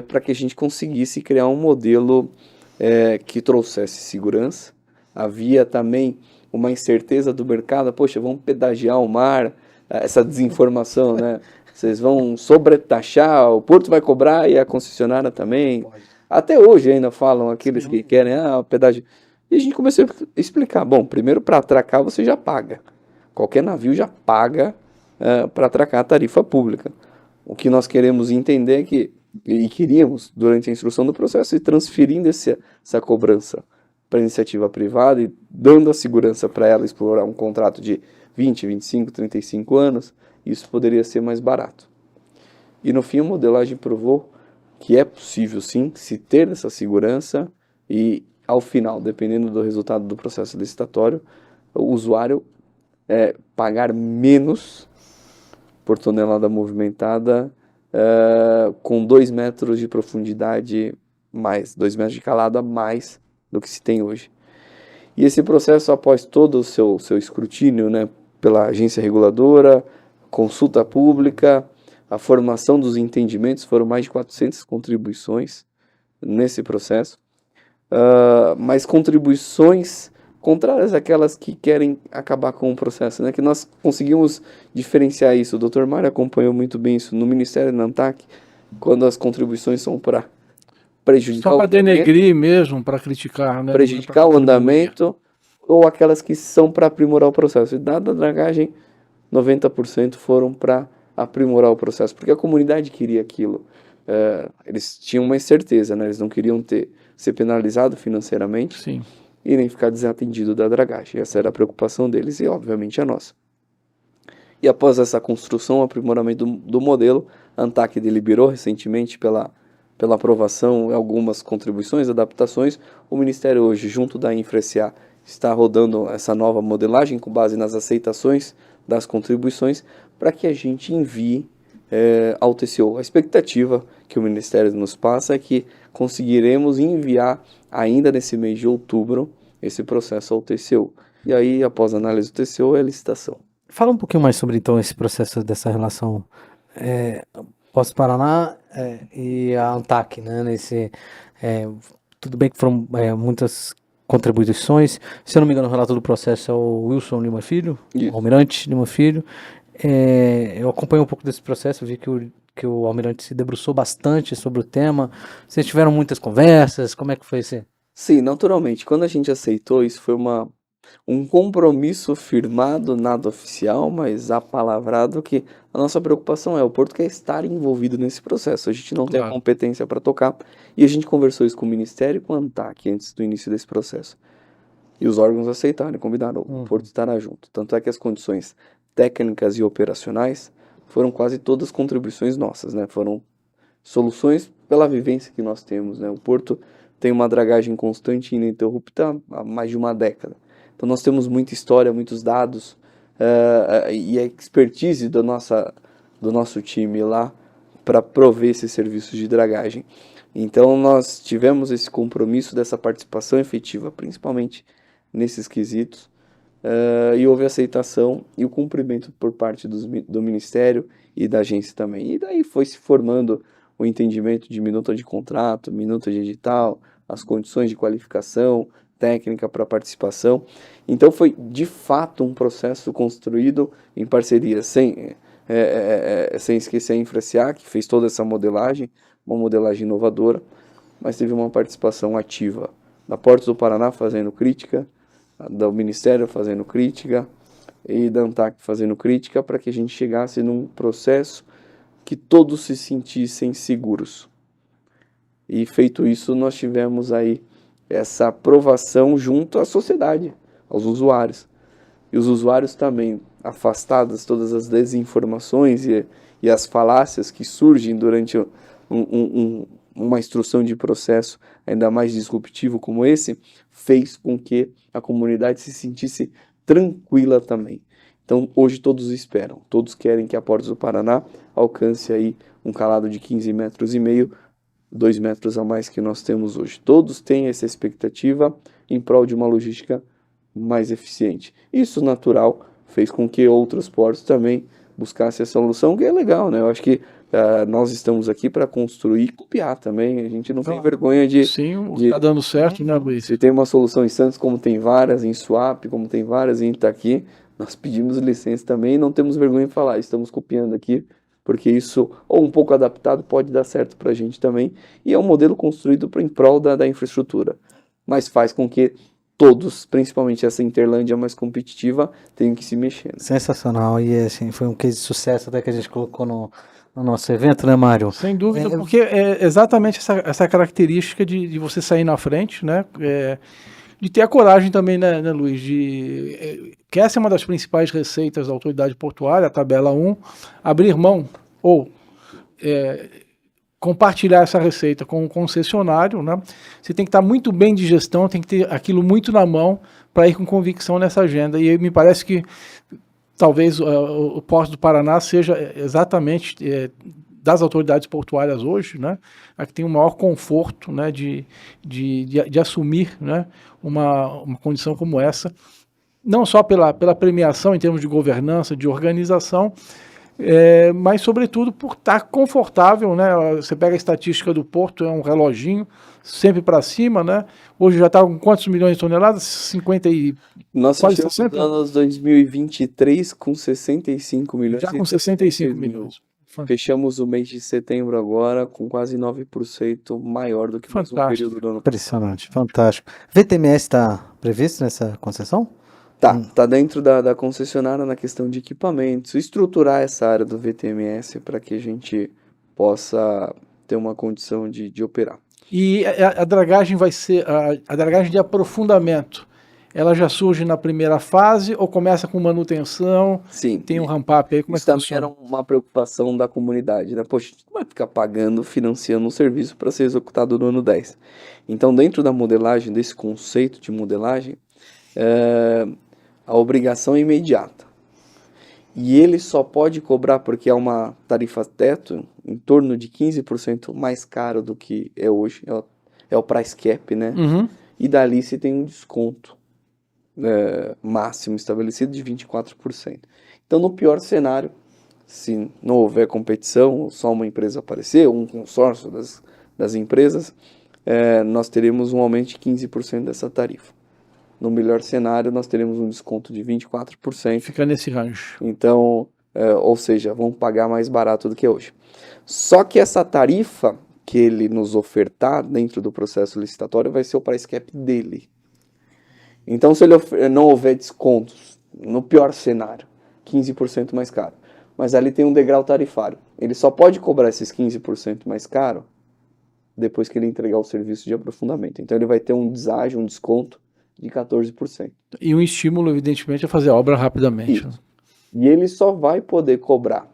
para que a gente conseguisse criar um modelo que trouxesse segurança. Havia também uma incerteza do mercado, poxa, vamos pedagiar o mar, essa desinformação, né? Vocês vão sobretaxar, o porto vai cobrar e a concessionária também. Até hoje ainda falam aqueles que querem, pedágio. E a gente começou a explicar, bom, primeiro para atracar você já paga. Qualquer navio já paga para atracar a tarifa pública. O que nós queremos entender é que, e queríamos, durante a instrução do processo, ir transferindo essa cobrança para a iniciativa privada e dando a segurança para ela explorar um contrato de 20, 25, 35 anos, isso poderia ser mais barato. E no fim a modelagem provou que é possível sim se ter essa segurança e ao final, dependendo do resultado do processo licitatório, o usuário pagar menos por tonelada movimentada com 2 metros de profundidade mais, 2 metros de calado a mais do que se tem hoje. E esse processo, após todo o seu escrutínio, né, pela agência reguladora, consulta pública, a formação dos entendimentos, foram mais de 400 contribuições nesse processo, mas contribuições contrárias àquelas que querem acabar com o processo, né, que nós conseguimos diferenciar isso. O Dr. Mário acompanhou muito bem isso no Ministério da ANTAC, quando as contribuições são para prejudicar só para denegrir mesmo, para criticar, né? Prejudicar o andamento, ou aquelas que são para aprimorar o processo. E dada a dragagem, 90% foram para aprimorar o processo, porque a comunidade queria aquilo. Eles tinham uma incerteza, né? Eles não queriam ser penalizado financeiramente. Sim. E nem ficar desatendido da dragagem. Essa era a preocupação deles e, obviamente, a nossa. E após essa construção, aprimoramento do modelo, a ANTAC deliberou recentemente pela aprovação e algumas contribuições, adaptações. O Ministério hoje, junto da Infreciar, está rodando essa nova modelagem com base nas aceitações das contribuições para que a gente envie ao TCU. A expectativa que o Ministério nos passa é que conseguiremos enviar ainda nesse mês de outubro esse processo ao TCU. E aí, após a análise do TCU, é a licitação. Fala um pouquinho mais sobre então esse processo dessa relação Portos do Paraná e a ANTAC, né? Tudo bem que foram muitas contribuições. Se eu não me engano, o relator do processo é o Wilson Lima Filho, Isso. o Almirante Lima Filho. Eu acompanhei um pouco desse processo, vi que o Almirante se debruçou bastante sobre o tema. Vocês tiveram muitas conversas? Como é que foi esse? Sim, naturalmente. Quando a gente aceitou, isso foi um compromisso firmado, nada oficial, mas apalavrado, que a nossa preocupação o Porto quer estar envolvido nesse processo. A gente não tem a competência para tocar, e a gente conversou isso com o Ministério e com a ANTAC antes do início desse processo. E os órgãos aceitaram, convidaram o Porto estará junto. Tanto é que as condições técnicas e operacionais foram quase todas contribuições nossas, né? Foram soluções pela vivência que nós temos, né? O Porto tem uma dragagem constante e ininterrupta há mais de uma década. Então nós temos muita história, muitos dados e a expertise do nosso time lá para prover esses serviços de dragagem. Então nós tivemos esse compromisso dessa participação efetiva, principalmente nesses quesitos, e houve aceitação e o cumprimento por parte do Ministério e da agência também. E daí foi se formando o entendimento de minuta de contrato, minuta de edital, as condições de qualificação, técnica para participação. Então foi de fato um processo construído em parceria, sem esquecer a InfraSA, que fez toda essa modelagem, uma modelagem inovadora, mas teve uma participação ativa da Portos do Paraná fazendo crítica, do Ministério fazendo crítica e da ANTAC fazendo crítica para que a gente chegasse num processo que todos se sentissem seguros. E feito isso, nós tivemos aí essa aprovação junto à sociedade, aos usuários. E os usuários também, afastadas todas as desinformações e as falácias que surgem durante uma instrução de processo ainda mais disruptivo como esse, fez com que a comunidade se sentisse tranquila também. Então, hoje todos esperam, todos querem que a Portos do Paraná alcance aí um calado de 15,5 metros, 2 metros a mais que nós temos hoje. Todos têm essa expectativa em prol de uma logística mais eficiente. Isso, natural, fez com que outros portos também buscassem essa solução, que é legal, né? Eu acho que nós estamos aqui para construir e copiar também. A gente não tem vergonha de... Sim, está dando certo, né, Luiz? Se tem uma solução em Santos, como tem várias em Suape, como tem várias em Itaqui, nós pedimos licença também e não temos vergonha de falar. Estamos copiando aqui, porque isso, ou um pouco adaptado, pode dar certo para a gente também. E é um modelo construído em prol da infraestrutura. Mas faz com que todos, principalmente essa Interlândia mais competitiva, tenham que se mexer. Sensacional. E assim, foi um case de sucesso até que a gente colocou no nosso evento, né, Mário? Sem dúvida, porque é exatamente essa característica de você sair na frente, né? De ter a coragem também, né, Luiz? Que essa é uma das principais receitas da autoridade portuária, a tabela 1, abrir mão ou compartilhar essa receita com o concessionário, né? Você tem que estar muito bem de gestão, tem que ter aquilo muito na mão para ir com convicção nessa agenda. E me parece que talvez o Porto do Paraná seja exatamente das autoridades portuárias hoje, né, a que tem o maior conforto, né, de assumir, né, uma condição como essa, não só pela premiação em termos de governança, de organização, mas sobretudo por estar confortável, né? Você pega a estatística do Porto, é um reloginho, sempre para cima, né? Hoje já está com quantos milhões de toneladas? 50 e... Nós fechamos no ano 2023 com 65 milhões. Já com 65 milhões. Fechamos o mês de setembro agora com quase 9% maior do que o mesmo período do ano. Impressionante, fantástico. VTMS está previsto nessa concessão? Tá dentro da concessionária na questão de equipamentos, estruturar essa área do VTMS para que a gente possa ter uma condição de operar. E a dragagem vai ser, a dragagem de aprofundamento, ela já surge na primeira fase ou começa com manutenção? Sim. Tem um ramp-up aí, como é que também funciona? era uma preocupação da comunidade, né? Poxa, a gente não vai ficar pagando, financiando um serviço para ser executado no ano 10. Então, dentro da modelagem, desse conceito de modelagem, a obrigação é imediata. E ele só pode cobrar, porque é uma tarifa teto, em torno de 15% mais caro do que é hoje, é o price cap, né? Uhum. E dali se tem um desconto máximo estabelecido de 24%. Então, no pior cenário, se não houver competição, ou só uma empresa aparecer, ou um consórcio das empresas, nós teremos um aumento de 15% dessa tarifa. No melhor cenário, nós teremos um desconto de 24%. Fica nesse rancho. Então, ou seja, vão pagar mais barato do que hoje. Só que essa tarifa que ele nos ofertar dentro do processo licitatório vai ser o price cap dele. Então, se ele não houver descontos, no pior cenário, 15% mais caro, mas ali tem um degrau tarifário. Ele só pode cobrar esses 15% mais caro depois que ele entregar o serviço de aprofundamento. Então, ele vai ter um deságio, um desconto de 14%. E um estímulo, evidentemente, a fazer a obra rapidamente. Isso. E ele só vai poder cobrar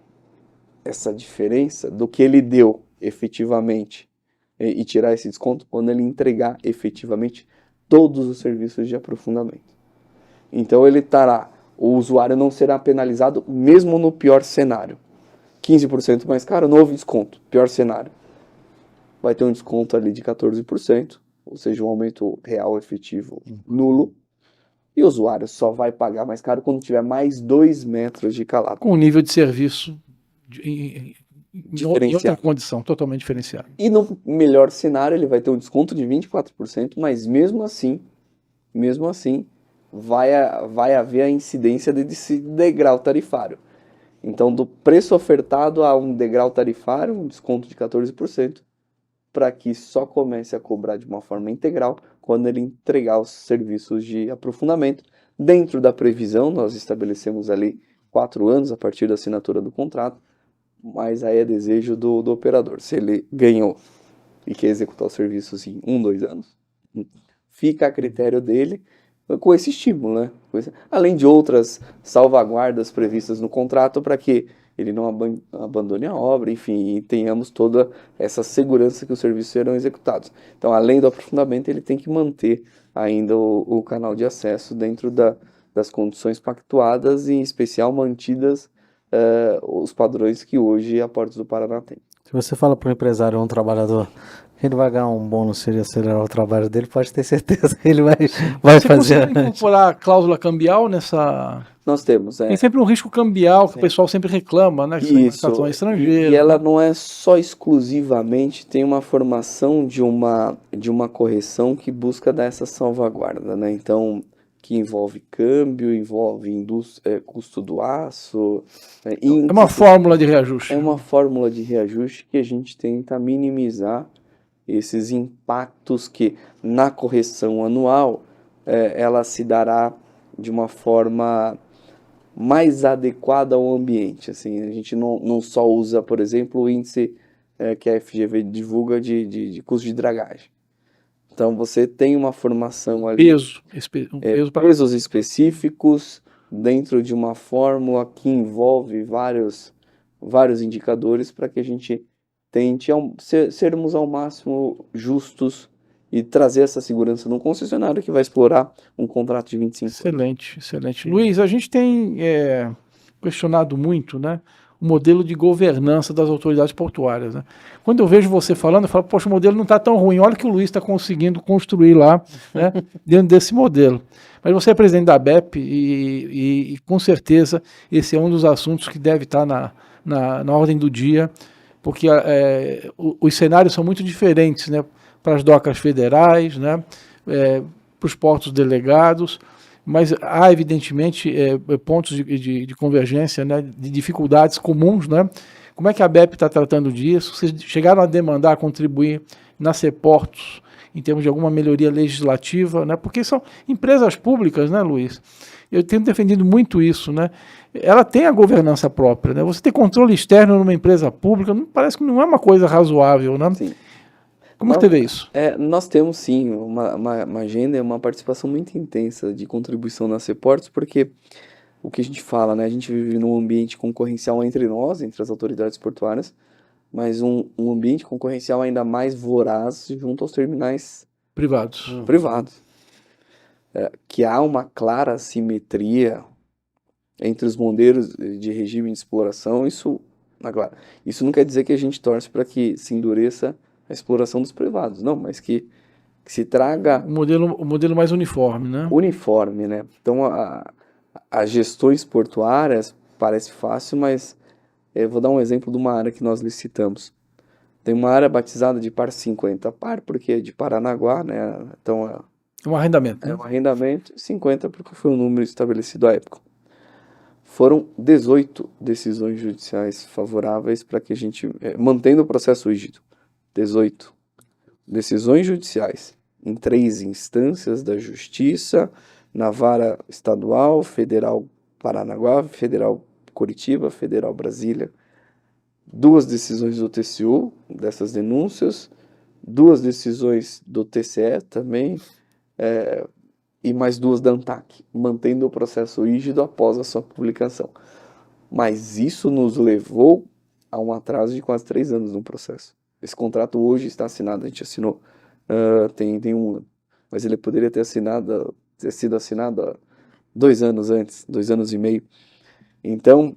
essa diferença do que ele deu efetivamente e tirar esse desconto quando ele entregar efetivamente todos os serviços de aprofundamento. Então o usuário não será penalizado mesmo no pior cenário. 15% mais caro, novo desconto. Pior cenário. Vai ter um desconto ali de 14%, ou seja, um aumento real efetivo nulo. E o usuário só vai pagar mais caro quando tiver mais 2 metros de calado. Com um nível de serviço em outra Diferenciado. condição, totalmente diferenciado. E no melhor cenário, ele vai ter um desconto de 24%, mas mesmo assim, vai haver a incidência desse degrau tarifário. Então, do preço ofertado a um degrau tarifário, um desconto de 14%, para que só comece a cobrar de uma forma integral quando ele entregar os serviços de aprofundamento. Dentro da previsão, nós estabelecemos ali 4 anos a partir da assinatura do contrato, mas aí é desejo do operador. Se ele ganhou e quer executar os serviços em 1, 2 anos, fica a critério dele com esse estímulo, né? Além de outras salvaguardas previstas no contrato para que ele não abandone a obra, enfim, e tenhamos toda essa segurança que os serviços serão executados. Então, além do aprofundamento, ele tem que manter ainda o canal de acesso dentro das condições pactuadas e, em especial, mantidas os padrões que hoje a Portos do Paraná tem. Se você fala para um empresário ou um trabalhador que ele vai ganhar um bônus se ele acelerar o trabalho dele, pode ter certeza que ele vai Você fazer consegue incorporar a cláusula cambial nessa... Nós temos, Tem sempre um risco cambial que Sim. o pessoal sempre reclama, né? Que Isso. cartão estrangeiro. E ela não é só exclusivamente, tem uma formação de uma correção que busca dar essa salvaguarda, né? Então, que envolve câmbio, envolve custo do aço. É uma fórmula de reajuste. É uma fórmula de reajuste que a gente tenta minimizar esses impactos que, na correção anual, ela se dará de uma forma mais adequada ao ambiente. Assim, a gente não só usa, por exemplo, o índice que a FGV divulga de custo de dragagem. Então, você tem uma formação ali, pesos específicos dentro de uma fórmula que envolve vários indicadores para que a gente tente sermos ao máximo justos e trazer essa segurança num concessionário que vai explorar um contrato de 25 anos. Excelente, excelente. Luiz, a gente tem questionado muito, né, o modelo de governança das autoridades portuárias, né? Quando eu vejo você falando, eu falo, poxa, o modelo não está tão ruim, olha o que o Luiz está conseguindo construir lá, né, dentro desse modelo. Mas você é presidente da ABEP e com certeza esse é um dos assuntos que deve estar na ordem do dia, porque os cenários são muito diferentes, né, para as docas federais, né, para os portos delegados, mas há evidentemente pontos de convergência, né, de dificuldades comuns, né? Como é que a ABEP está tratando disso? Vocês chegaram a demandar, a contribuir na Seportos em termos de alguma melhoria legislativa, né? Porque são empresas públicas, né, Luiz? Eu tenho defendido muito isso, né? Ela tem a governança própria, né? Você ter controle externo numa empresa pública, parece que não é uma coisa razoável, né? Sim. Como você vê isso? Nós temos sim uma agenda e uma participação muito intensa de contribuição na Seportos, porque o que a gente fala, né? A gente vive num ambiente concorrencial entre nós, entre as autoridades portuárias, mas um ambiente concorrencial ainda mais voraz junto aos terminais privados. Que há uma clara assimetria entre os modelos de regime de exploração. Isso não quer dizer que a gente torce para que se endureça a exploração dos privados, não, mas que se traga o modelo mais uniforme, né? Uniforme, né? Então, as gestões portuárias parece fácil, mas eu vou dar um exemplo de uma área que nós licitamos. Tem uma área batizada de Par 50, Par porque é de Paranaguá, né? Então é um arrendamento. É um arrendamento, 50 porque foi o número estabelecido à época. Foram 18 decisões judiciais favoráveis para que a gente, mantendo o processo rígido, 18 decisões judiciais em 3 instâncias da Justiça, na Vara Estadual, Federal Paranaguá, Federal Curitiba, Federal Brasília, 2 decisões do TCU dessas denúncias, 2 decisões do TCE também, e mais 2 da ANTAC, mantendo o processo rígido após a sua publicação. Mas isso nos levou a um atraso de quase 3 anos no processo. Esse contrato hoje está assinado, a gente assinou tem 1 ano, mas ele poderia ter sido assinado há 2 anos antes, 2 anos e meio. Então,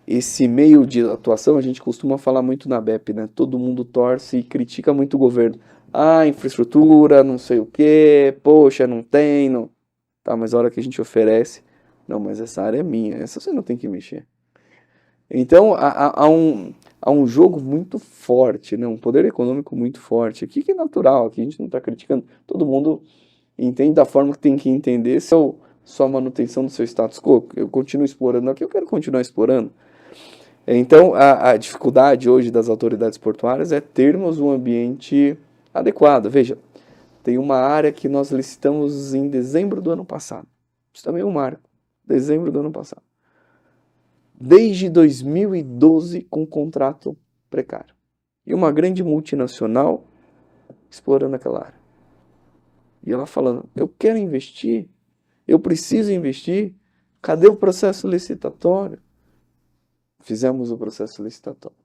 esse meio de atuação, a gente costuma falar muito na ABEP, né? Todo mundo torce e critica muito o governo. Infraestrutura, não sei o quê, poxa, não tem, não. Tá, mas a hora que a gente oferece, não, mas essa área é minha, essa você não tem que mexer. Então, há um jogo muito forte, né? Um poder econômico muito forte aqui, que é natural, aqui a gente não está criticando. Todo mundo entende da forma que tem que entender sua manutenção do seu status quo. Eu continuo explorando aqui, eu quero continuar explorando. Então, a dificuldade hoje das autoridades portuárias é termos um ambiente adequado. Veja, tem uma área que nós licitamos em dezembro do ano passado. Isso também é um marco. Dezembro do ano passado. Desde 2012 com contrato precário. E uma grande multinacional explorando aquela área. E ela falando, eu quero investir, eu preciso investir, cadê o processo licitatório? Fizemos o processo licitatório.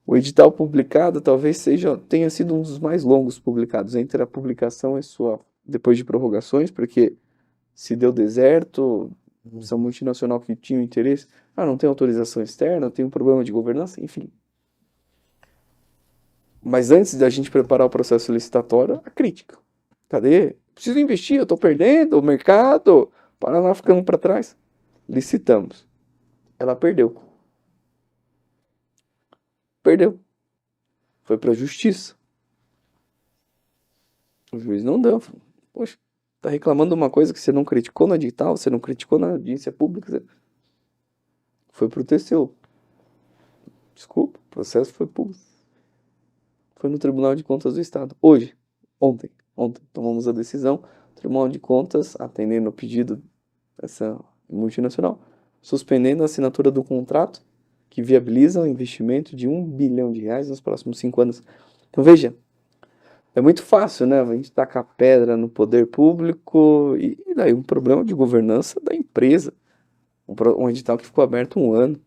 O edital publicado talvez tenha sido um dos mais longos publicados, entre a publicação e depois de prorrogações, porque se deu deserto, essa multinacional que tinha interesse, não tem autorização externa, tem um problema de governança, enfim. Mas antes da gente preparar o processo licitatório, a crítica. Cadê? Preciso investir, eu estou perdendo o mercado, Paraná ficando para trás. Licitamos. Ela perdeu. Perdeu. Foi para a justiça. O juiz não deu. Poxa, tá reclamando de uma coisa que você não criticou no edital, você não criticou na audiência pública. Foi pro TCU. Desculpa, o processo foi público. Foi no Tribunal de Contas do Estado. Ontem, tomamos a decisão. O Tribunal de Contas, atendendo o pedido dessa multinacional, suspendendo a assinatura do contrato que viabiliza o investimento de R$1 bilhão nos próximos 5 anos. Então veja, é muito fácil, né? A gente tacar pedra no poder público e daí um problema de governança da empresa. Um edital que ficou aberto 1 ano.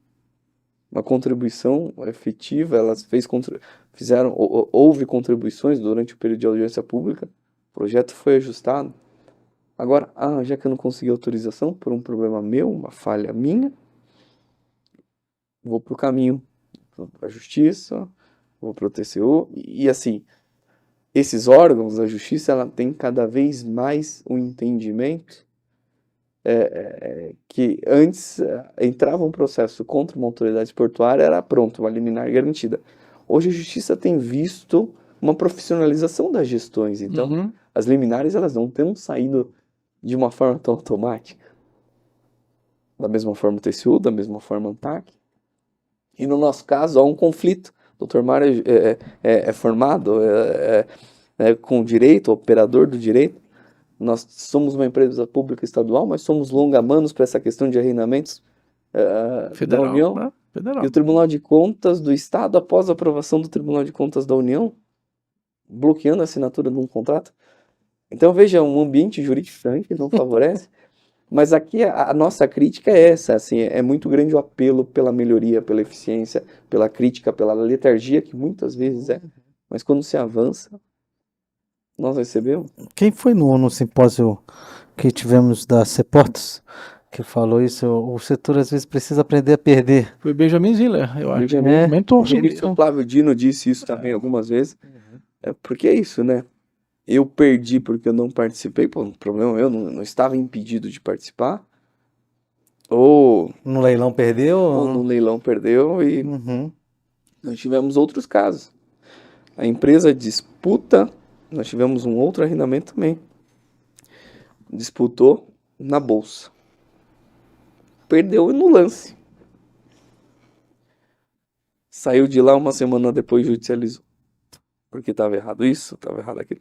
Uma contribuição efetiva, houve contribuições durante o período de audiência pública, o projeto foi ajustado. Agora, já que eu não consegui autorização por um problema meu, uma falha minha, vou para o caminho, para a justiça, vou para o TCU, e assim, esses órgãos, a justiça, ela tem cada vez mais um entendimento que antes entrava um processo contra uma autoridade portuária, era pronto, uma liminar garantida. Hoje a justiça tem visto uma profissionalização das gestões, então as liminares elas não têm saído de uma forma tão automática. Da mesma forma o TCU, da mesma forma o ANTAC. E no nosso caso há um conflito. O Dr. Mário é formado com direito, operador do direito. Nós somos uma empresa pública estadual, mas somos longamanos para essa questão de arrendamentos Federal, da União. né? Federal. E o Tribunal de Contas do Estado, após a aprovação do Tribunal de Contas da União, bloqueando a assinatura de um contrato. Então, veja, um ambiente jurídico que não favorece. Mas aqui a nossa crítica é essa, assim, é muito grande o apelo pela melhoria, pela eficiência, pela crítica, pela letargia, que muitas vezes é. Mas quando se avança, nós recebemos. Quem foi no simpósio que tivemos da Ceportas que falou isso? O setor às vezes precisa aprender a perder. Foi Benjamin Ziller, eu acho. Benjamin. Mentor. O Flávio Dino disse isso também algumas vezes. Porque é isso, né? Eu perdi porque eu não participei, o problema eu não estava impedido de participar. Ou no leilão perdeu. Ou no leilão perdeu e nós tivemos outros casos. A empresa disputa, nós tivemos um outro arrendamento também. Disputou na bolsa. Perdeu no lance. Saiu de lá 1 semana depois, judicializou. Porque estava errado isso, estava errado aquilo.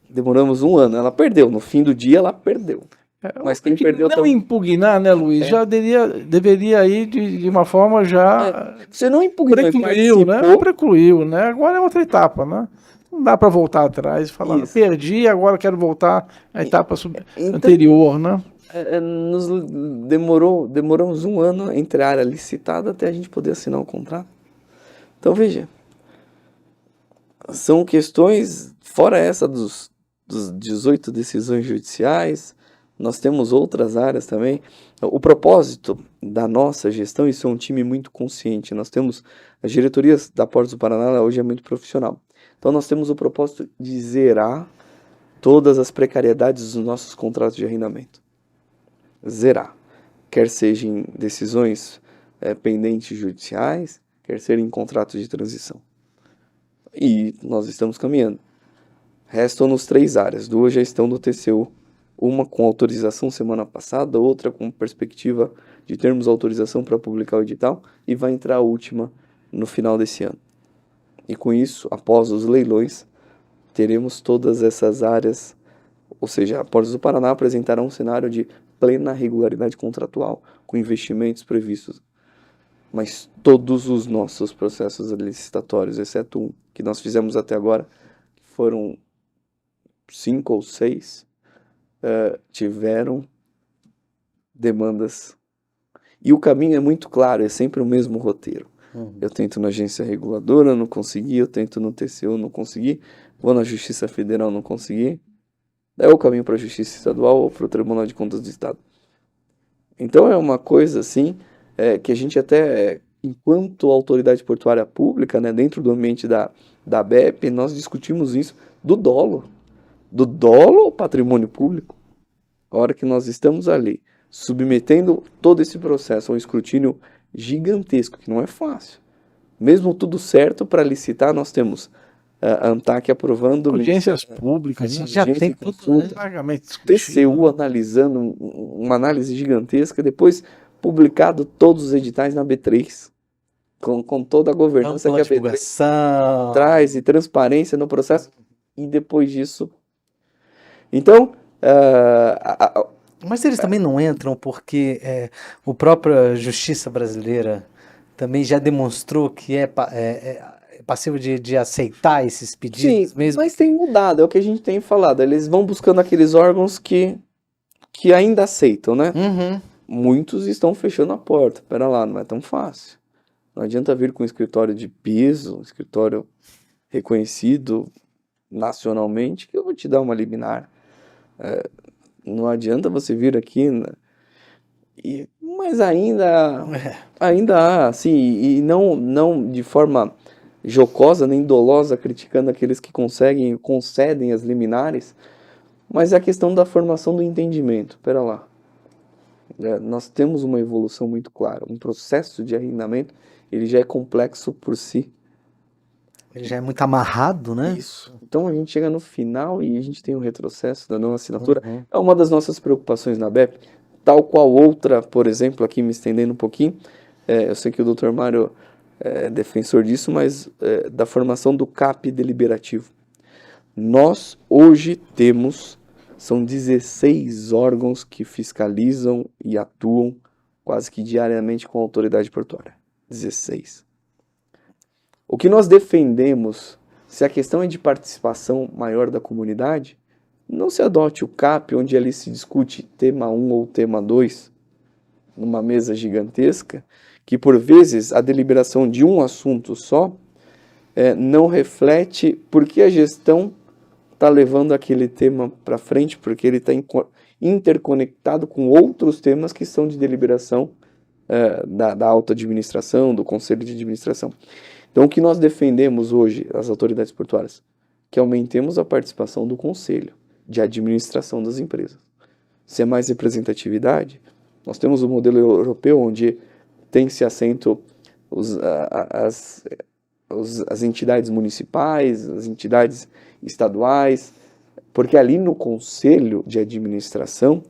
Demoramos 1 ano, ela perdeu. No fim do dia, ela perdeu. Mas quem perdeu não impugnar, né, Luiz? Já deveria ir de uma forma já... Você não impugnou, precluiu, né? Agora é outra etapa, né? Não dá para voltar atrás e falar, perdi, agora quero voltar à etapa anterior, né? Demoramos 1 ano entre a área licitada até a gente poder assinar o contrato. Então, veja, são questões, fora essa dos 18 decisões judiciais, nós temos outras áreas também. O propósito da nossa gestão, isso é um time muito consciente, nós temos, as diretorias da Portos do Paraná hoje é muito profissional. Então nós temos o propósito de zerar todas as precariedades dos nossos contratos de arrendamento. Zerar. Quer seja em decisões pendentes judiciais, quer seja em contratos de transição. E nós estamos caminhando. Restam-nos 3 áreas, 2 já estão no TCU, uma com autorização semana passada, outra com perspectiva de termos autorização para publicar o edital, e vai entrar a última no final desse ano. E com isso, após os leilões, teremos todas essas áreas, ou seja, a Portos do Paraná apresentará um cenário de plena regularidade contratual, com investimentos previstos. Mas todos os nossos processos licitatórios, exceto um que nós fizemos até agora, foram 5 ou 6, tiveram demandas. E o caminho é muito claro, é sempre o mesmo roteiro. Eu tento na agência reguladora, não consegui, eu tento no TCU, não consegui, vou na Justiça Federal, não consegui, daí eu caminho para a Justiça Estadual ou para o Tribunal de Contas do Estado. Então é uma coisa assim, que a gente até, enquanto autoridade portuária pública, né, dentro do ambiente da ABEP, nós discutimos isso do dolo ao patrimônio público. A hora que nós estamos ali, submetendo todo esse processo a um escrutínio gigantesco, que não é fácil. Mesmo tudo certo para licitar, nós temos a ANTAC aprovando... Audiências públicas, A gente já tem tudo, né? largamente TCU analisando, uma análise gigantesca, depois publicado todos os editais na B3, com toda a governança que a B3 divulgação. traz e transparência no processo, e depois disso... Então, Mas eles também não entram porque a própria justiça brasileira também já demonstrou que é passivo de aceitar esses pedidos sim, mesmo. mas tem mudado, é o que a gente tem falado. Eles vão buscando aqueles órgãos que ainda aceitam, né? Uhum. Muitos estão fechando a porta. Pera lá, não é tão fácil. Não adianta vir com um escritório de piso, um escritório reconhecido nacionalmente, que eu vou te dar uma liminar. Não adianta você vir aqui, né? Mas ainda há, assim, e não de forma jocosa nem dolosa, criticando aqueles que concedem as liminares, mas é a questão da formação do entendimento. Pera lá. Nós temos uma evolução muito clara. Um processo de arrendamento, ele já é complexo por si. Ele já é muito amarrado, né? Isso. Então a gente chega no final e a gente tem um retrocesso da não assinatura. Uhum. É uma das nossas preocupações na BEP, tal qual outra, por exemplo, aqui me estendendo um pouquinho, eu sei que o Dr. Mário é defensor disso, mas da formação do CAP deliberativo. Nós hoje são 16 órgãos que fiscalizam e atuam quase que diariamente com a autoridade portuária. 16. O que nós defendemos, se a questão é de participação maior da comunidade, não se adote o CAP, onde ali se discute tema 1 ou tema 2, numa mesa gigantesca, que por vezes a deliberação de um assunto só não reflete porque a gestão está levando aquele tema para frente, porque ele está interconectado com outros temas que são de deliberação da alta administração, do conselho de administração. Então, o que nós defendemos hoje, as autoridades portuárias, que aumentemos a participação do conselho de administração das empresas. Se é mais representatividade, nós temos o modelo europeu, onde tem-se assento as entidades municipais, as entidades estaduais, porque ali no conselho de administração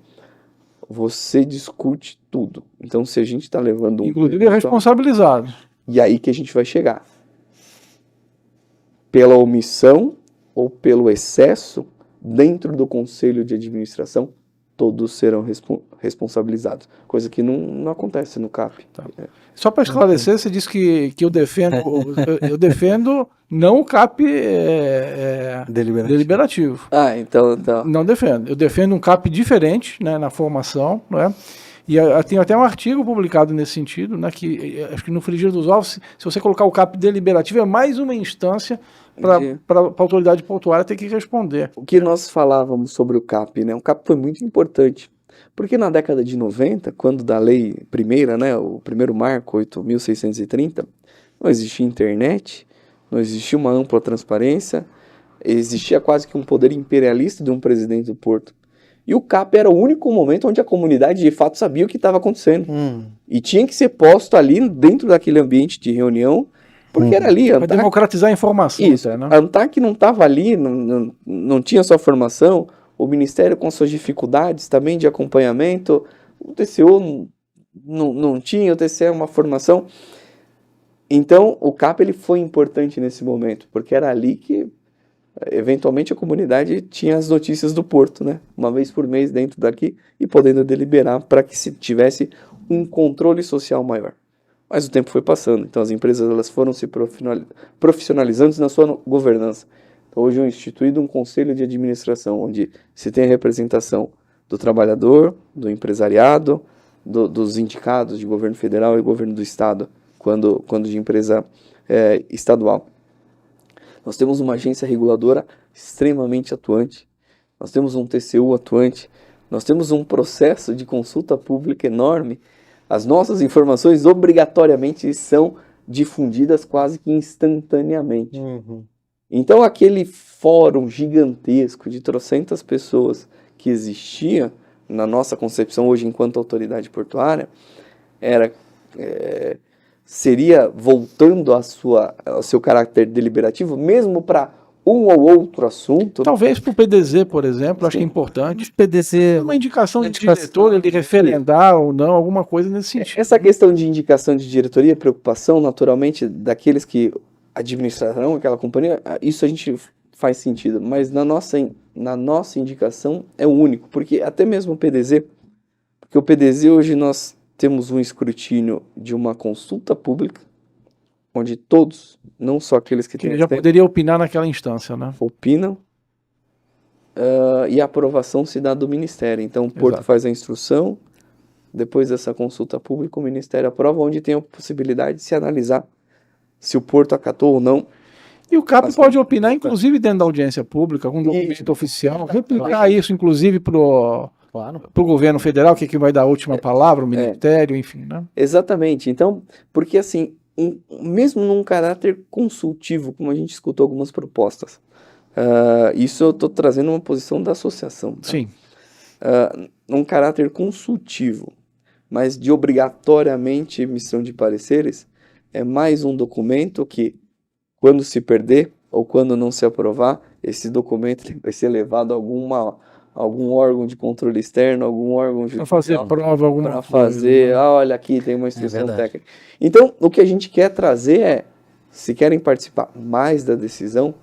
você discute tudo. Então, se a gente está levando inclusive é responsabilizado. E aí que a gente vai chegar. Pela omissão ou pelo excesso, dentro do conselho de administração, todos serão responsabilizados. Coisa que não acontece no CAP. Tá. Só para esclarecer, você disse que eu defendo, eu defendo não o CAP deliberativo. Então. Não defendo. Eu defendo um CAP diferente, né, na formação, não é? E tem até um artigo publicado nesse sentido, né, que acho que no frigir dos ovos, se você colocar o CAP deliberativo, é mais uma instância para a autoridade portuária ter que responder. O que nós falávamos sobre o CAP, né? O CAP foi muito importante, porque na década de 90, quando da lei primeira, né, o primeiro marco, 8.630, não existia internet, não existia uma ampla transparência, existia quase que um poder imperialista de um presidente do porto. E o CAP era o único momento onde a comunidade de fato sabia o que estava acontecendo. E tinha que ser posto ali dentro daquele ambiente de reunião, porque era ali. Para democratizar a informação. Isso, até, né? a ANTAC não estava ali, não tinha sua formação, o Ministério com suas dificuldades também de acompanhamento, o TCU não tinha, o TCE é uma formação. Então, o CAP ele foi importante nesse momento, porque era ali que, eventualmente, a comunidade tinha as notícias do porto, né? Uma vez por mês dentro daqui, e podendo deliberar para que se tivesse um controle social maior. Mas o tempo foi passando, então as empresas elas foram se profissionalizando na sua governança. Então, hoje é instituído um conselho de administração, onde se tem a representação do trabalhador, do empresariado, dos sindicatos de governo federal e governo do estado, quando de empresa estadual. Nós temos uma agência reguladora extremamente atuante, nós temos um TCU atuante, nós temos um processo de consulta pública enorme. As nossas informações obrigatoriamente são difundidas quase que instantaneamente. Então aquele fórum gigantesco de trocentas pessoas que existia na nossa concepção hoje enquanto autoridade portuária seria voltando ao seu caráter deliberativo, mesmo para um ou outro assunto. Talvez para o PDZ, por exemplo, acho que é importante. PDZ, Uma indicação de diretor, ele referendar ou não, alguma coisa nesse sentido. Essa questão de indicação de diretoria, preocupação, naturalmente, daqueles que administrarão aquela companhia, isso a gente faz sentido, mas na nossa indicação é o único, porque até mesmo o PDZ, porque o PDZ hoje nós temos um escrutínio de uma consulta pública, onde todos, não só aqueles que têm... Ele já poderia opinar naquela instância, né? Opinam, e a aprovação se dá do Ministério. Então o Porto faz a instrução, depois dessa consulta pública o Ministério aprova, onde tem a possibilidade de se analisar se o Porto acatou ou não. E o CAP pode opinar, inclusive dentro da audiência pública, com um documento oficial, replicar isso, inclusive, para o governo federal, que vai dar a última palavra, o Ministério, enfim, né? Exatamente. Então, porque assim, mesmo num caráter consultivo, como a gente escutou algumas propostas, isso eu estou trazendo uma posição da associação. Tá? Sim. Num caráter consultivo, mas de obrigatoriamente emissão de pareceres, é mais um documento que, quando se perder ou quando não se aprovar, esse documento vai ser levado a algum órgão de controle externo, algum órgão judicial. Para fazer prova, alguma coisa. Para fazer, olha aqui, tem uma instrução técnica. Então, o que a gente quer trazer é, se querem participar mais da decisão,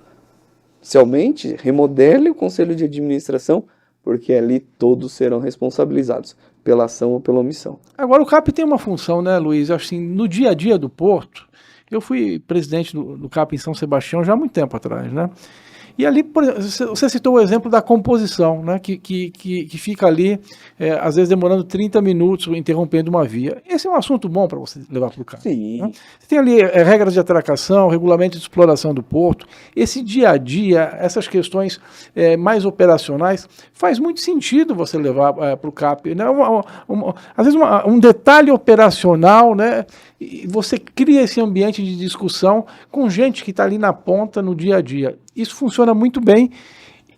se aumente, remodele o Conselho de Administração, porque ali todos serão responsabilizados pela ação ou pela omissão. Agora, o CAP tem uma função, né, Luiz? Assim, no dia a dia do Porto, eu fui presidente do CAP em São Sebastião já há muito tempo atrás, né? E ali, por exemplo, você citou o exemplo da composição, né, que fica ali, às vezes demorando 30 minutos, interrompendo uma via. Esse é um assunto bom para você levar para o CAP. Sim. Né? Você tem ali regras de atracação, regulamento de exploração do porto, esse dia a dia, essas questões mais operacionais, faz muito sentido você levar para o CAP. Né? Às vezes um detalhe operacional, né? E você cria esse ambiente de discussão com gente que está ali na ponta no dia a dia. Isso funciona muito bem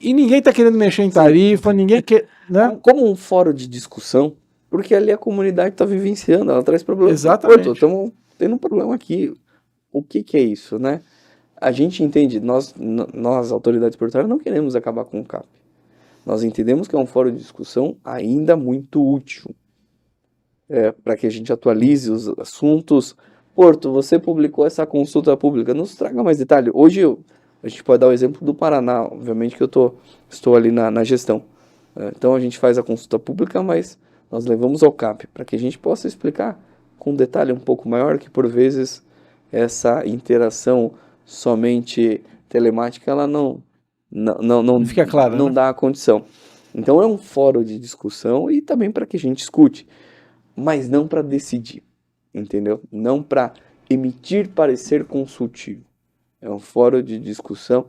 e ninguém está querendo mexer em tarifa, ninguém quer... Né? Como um fórum de discussão, porque ali a comunidade está vivenciando, ela traz problemas. Exatamente. Estamos tendo um problema aqui. O que é isso, né? A gente entende, nós autoridades portuárias, não queremos acabar com o CAP. Nós entendemos que é um fórum de discussão ainda muito útil. Para que a gente atualize os assuntos. Porto, você publicou essa consulta pública, nos traga mais detalhe. Hoje a gente pode dar o exemplo do Paraná, obviamente que eu estou ali na gestão. Então a gente faz a consulta pública, mas nós levamos ao CAP, para que a gente possa explicar com um detalhe um pouco maior, que por vezes essa interação somente telemática, ela não fica clara, não né? dá a condição. Então é um fórum de discussão e também para que a gente escute, mas não para decidir, entendeu? Não para emitir parecer consultivo. É um fórum de discussão.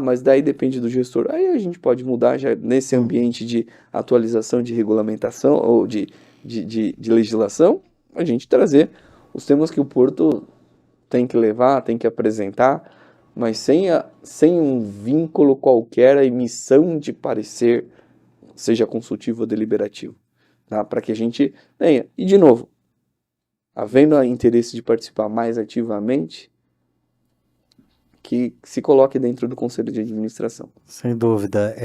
Mas daí depende do gestor. Aí a gente pode mudar já nesse ambiente de atualização de regulamentação ou de legislação, a gente trazer os temas que o Porto tem que levar, tem que apresentar, mas sem um vínculo qualquer à emissão de parecer, seja consultivo ou deliberativo, tá? Para que a gente tenha. E, de novo, havendo interesse de participar mais ativamente, que se coloque dentro do conselho de administração. Sem dúvida.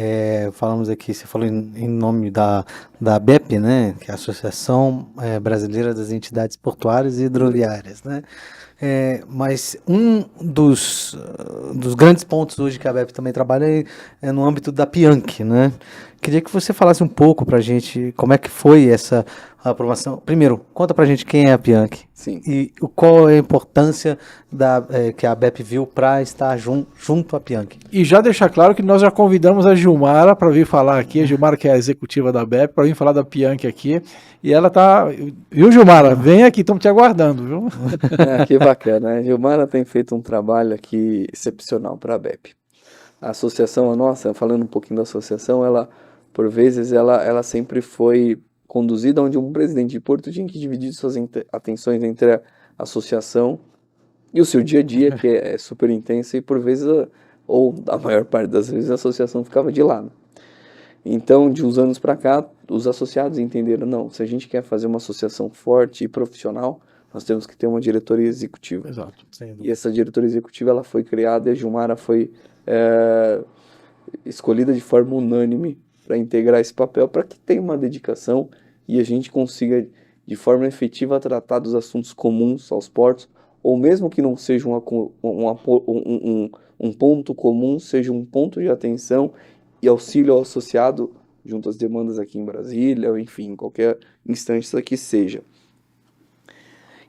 Falamos aqui, você falou em nome da ABEP, né, que é a Associação Brasileira das Entidades Portuárias e Hidroviárias, né? Mas um dos grandes pontos hoje que a ABEP também trabalha é no âmbito da PIANC, né? Queria que você falasse um pouco para a gente como é que foi essa aprovação. Primeiro, conta para a gente quem é a PIANC. Sim. E qual é a importância que a ABEP viu para estar junto à PIANC. E já deixar claro que nós já convidamos a Gilmara para vir falar aqui, a Gilmara que é a executiva da ABEP, para vir falar da PIANC aqui, e ela tá, viu, Gilmara? Vem aqui, estamos te aguardando, viu? Que bacana, né? Gilmara tem feito um trabalho aqui excepcional para a ABEP. A associação, a nossa, falando um pouquinho da associação, ela, por vezes, ela sempre foi conduzida onde um presidente de Porto tinha que dividir suas atenções entre a associação e o seu dia a dia, que é super intenso, e por vezes, ou a maior parte das vezes, a associação ficava de lado. Então, de uns anos para cá, os associados entenderam, não, se a gente quer fazer uma associação forte e profissional, nós temos que ter uma diretoria executiva. Exato. E essa diretoria executiva ela foi criada e a Gilmara foi escolhida de forma unânime para integrar esse papel, para que tenha uma dedicação e a gente consiga, de forma efetiva, tratar dos assuntos comuns aos portos, ou mesmo que não seja um ponto comum, seja um ponto de atenção e auxílio ao associado junto às demandas aqui em Brasília, ou enfim, em qualquer instância que seja.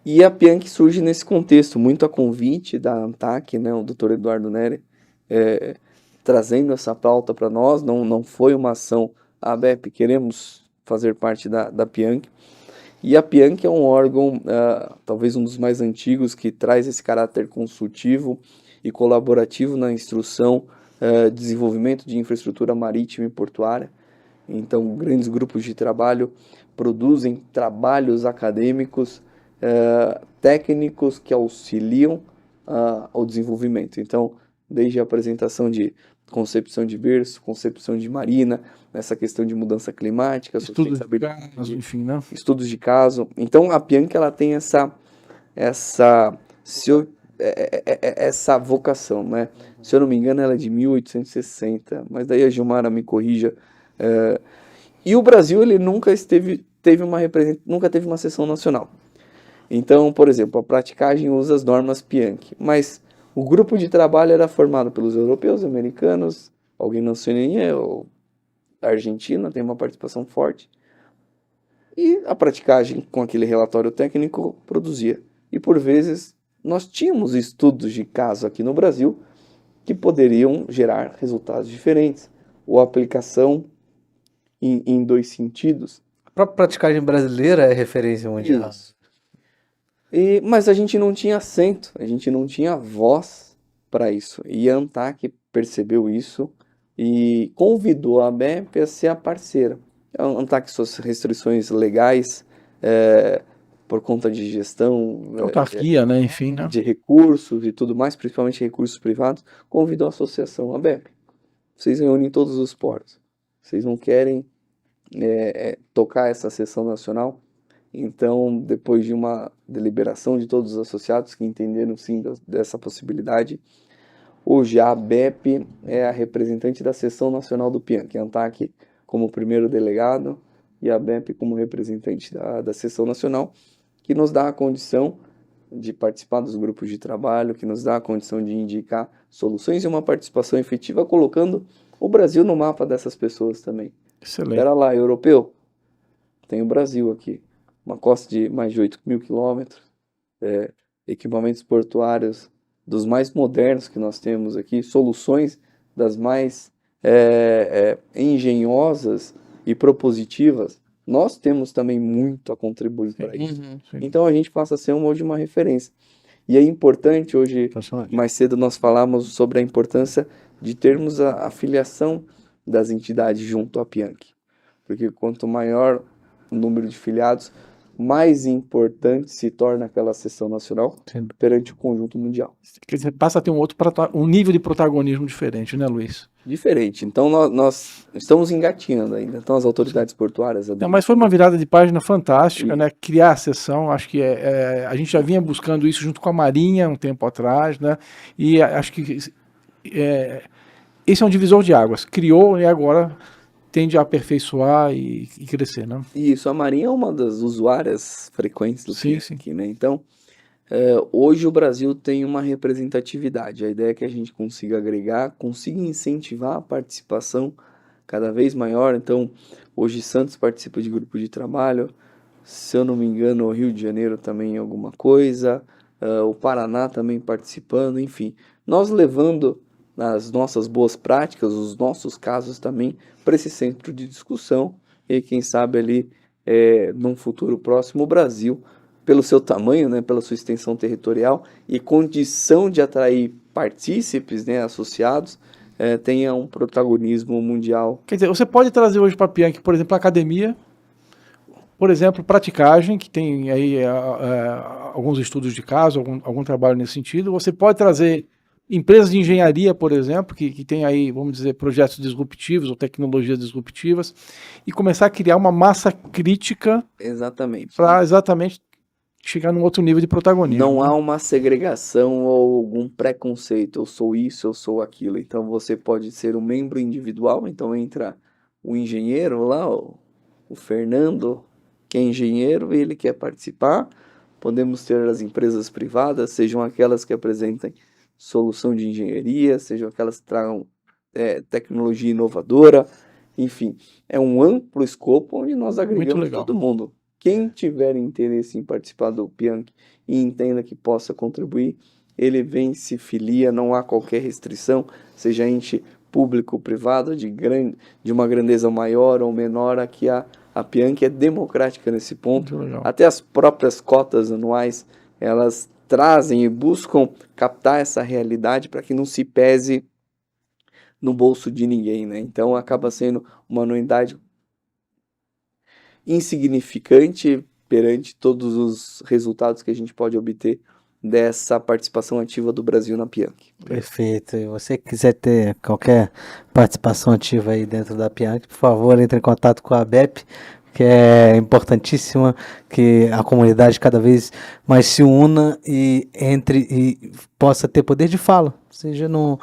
E a PIANC surge nesse contexto, muito a convite da ANTAC, né, o Dr. Eduardo Neri, trazendo essa pauta para nós, não foi uma ação, a ABEP, queremos fazer parte da PIANC, e a PIANC é um órgão, talvez um dos mais antigos, que traz esse caráter consultivo e colaborativo na instrução, desenvolvimento de infraestrutura marítima e portuária. Então, grandes grupos de trabalho produzem trabalhos acadêmicos, técnicos que auxiliam ao desenvolvimento. Então, desde a apresentação de concepção de berço, concepção de marina, nessa questão de mudança climática, Estudos de caso, enfim, né? Estudos de caso. Então, a PIANC ela tem essa vocação, né? Se eu não me engano, ela é de 1860, mas daí a Gilmara me corrija. E o Brasil ele nunca teve uma seção nacional. Então, por exemplo, a praticagem usa as normas PIANC, mas o grupo de trabalho era formado pelos europeus, americanos, alguém na Oceania, ou a Argentina tem uma participação forte. E a praticagem com aquele relatório técnico produzia. E por vezes nós tínhamos estudos de caso aqui no Brasil que poderiam gerar resultados diferentes, ou aplicação em dois sentidos. A própria praticagem brasileira é referência mundial. Isso. Mas a gente não tinha acento, a gente não tinha voz para isso. E a ANTAC percebeu isso e convidou a ABEP a ser a parceira. A ANTAC, suas restrições legais, por conta de gestão, Autarquia, né? Enfim, né? de recursos e tudo mais, principalmente recursos privados, convidou a associação ABEP. Vocês reúnem todos os portos. Vocês não querem tocar essa sessão nacional? Então, depois de uma deliberação de todos os associados que entenderam sim dessa possibilidade, hoje a ABEP é a representante da seção nacional do PIANC, a ANTAC como primeiro delegado e a ABEP como representante da seção nacional, que nos dá a condição de participar dos grupos de trabalho, que nos dá a condição de indicar soluções e uma participação efetiva, colocando o Brasil no mapa dessas pessoas também. Excelente. Espera lá, europeu, tem o Brasil aqui. Uma costa de mais de 8.000 quilômetros, equipamentos portuários dos mais modernos que nós temos aqui, soluções das mais engenhosas e propositivas. Nós temos também muito a contribuir para isso. Sim. Então a gente passa a ser hoje uma referência. E é importante, hoje, mais cedo nós falamos sobre a importância de termos a filiação das entidades junto à PIANC. Porque quanto maior o número de filiados, mais importante se torna aquela sessão nacional Sim. perante o conjunto mundial. Quer dizer, passa a ter um nível de protagonismo diferente, né, Luiz? Diferente. Então, nós estamos engatinhando ainda. Então, as autoridades portuárias... Não, mas foi uma virada de página fantástica, E- né? Criar a sessão, acho que a gente já vinha buscando isso junto com a Marinha um tempo atrás, né? E acho que esse é um divisor de águas. Criou e agora tende a aperfeiçoar e crescer, né? Isso, a Marinha é uma das usuárias frequentes do Sim, PIAC, né? Então, hoje o Brasil tem uma representatividade. A ideia é que a gente consiga agregar, consiga incentivar a participação cada vez maior. Então, hoje Santos participa de grupo de trabalho, se eu não me engano, o Rio de Janeiro também alguma coisa, o Paraná também participando, enfim. Nós levando as nossas boas práticas, os nossos casos também, para esse centro de discussão e quem sabe ali, num futuro próximo, o Brasil, pelo seu tamanho, né, pela sua extensão territorial e condição de atrair partícipes, né, associados, tenha um protagonismo mundial. Quer dizer, você pode trazer hoje para a Pianchi, por exemplo, a academia, por exemplo, praticagem, que tem aí alguns estudos de caso, algum trabalho nesse sentido. Você pode trazer empresas de engenharia, por exemplo, que tem aí, vamos dizer, projetos disruptivos ou tecnologias disruptivas, e começar a criar uma massa crítica Exatamente. para exatamente chegar num outro nível de protagonismo. Não né? há uma segregação ou algum preconceito, eu sou isso, eu sou aquilo. Então você pode ser um membro individual, então entra o engenheiro lá, o Fernando, que é engenheiro e ele quer participar. Podemos ter as empresas privadas, sejam aquelas que apresentem solução de engenharia, sejam aquelas que tragam tecnologia inovadora, enfim, é um amplo escopo onde nós agregamos legal. todo mundo. Quem tiver interesse em participar do Pianchi e entenda que possa contribuir, ele vem, se filia, não há qualquer restrição, seja ente público ou privado, de uma grandeza maior ou menor, aqui a Pianchi é democrática nesse ponto. Muito legal. Até as próprias cotas anuais, elas trazem e buscam captar essa realidade para que não se pese no bolso de ninguém, né? Então acaba sendo uma anuidade insignificante perante todos os resultados que a gente pode obter dessa participação ativa do Brasil na Pianchi. Perfeito. E você que quiser ter qualquer participação ativa aí dentro da Pianchi, por favor, entre em contato com a ABEP, que é importantíssima, que a comunidade cada vez mais se una e entre e possa ter poder de fala, seja no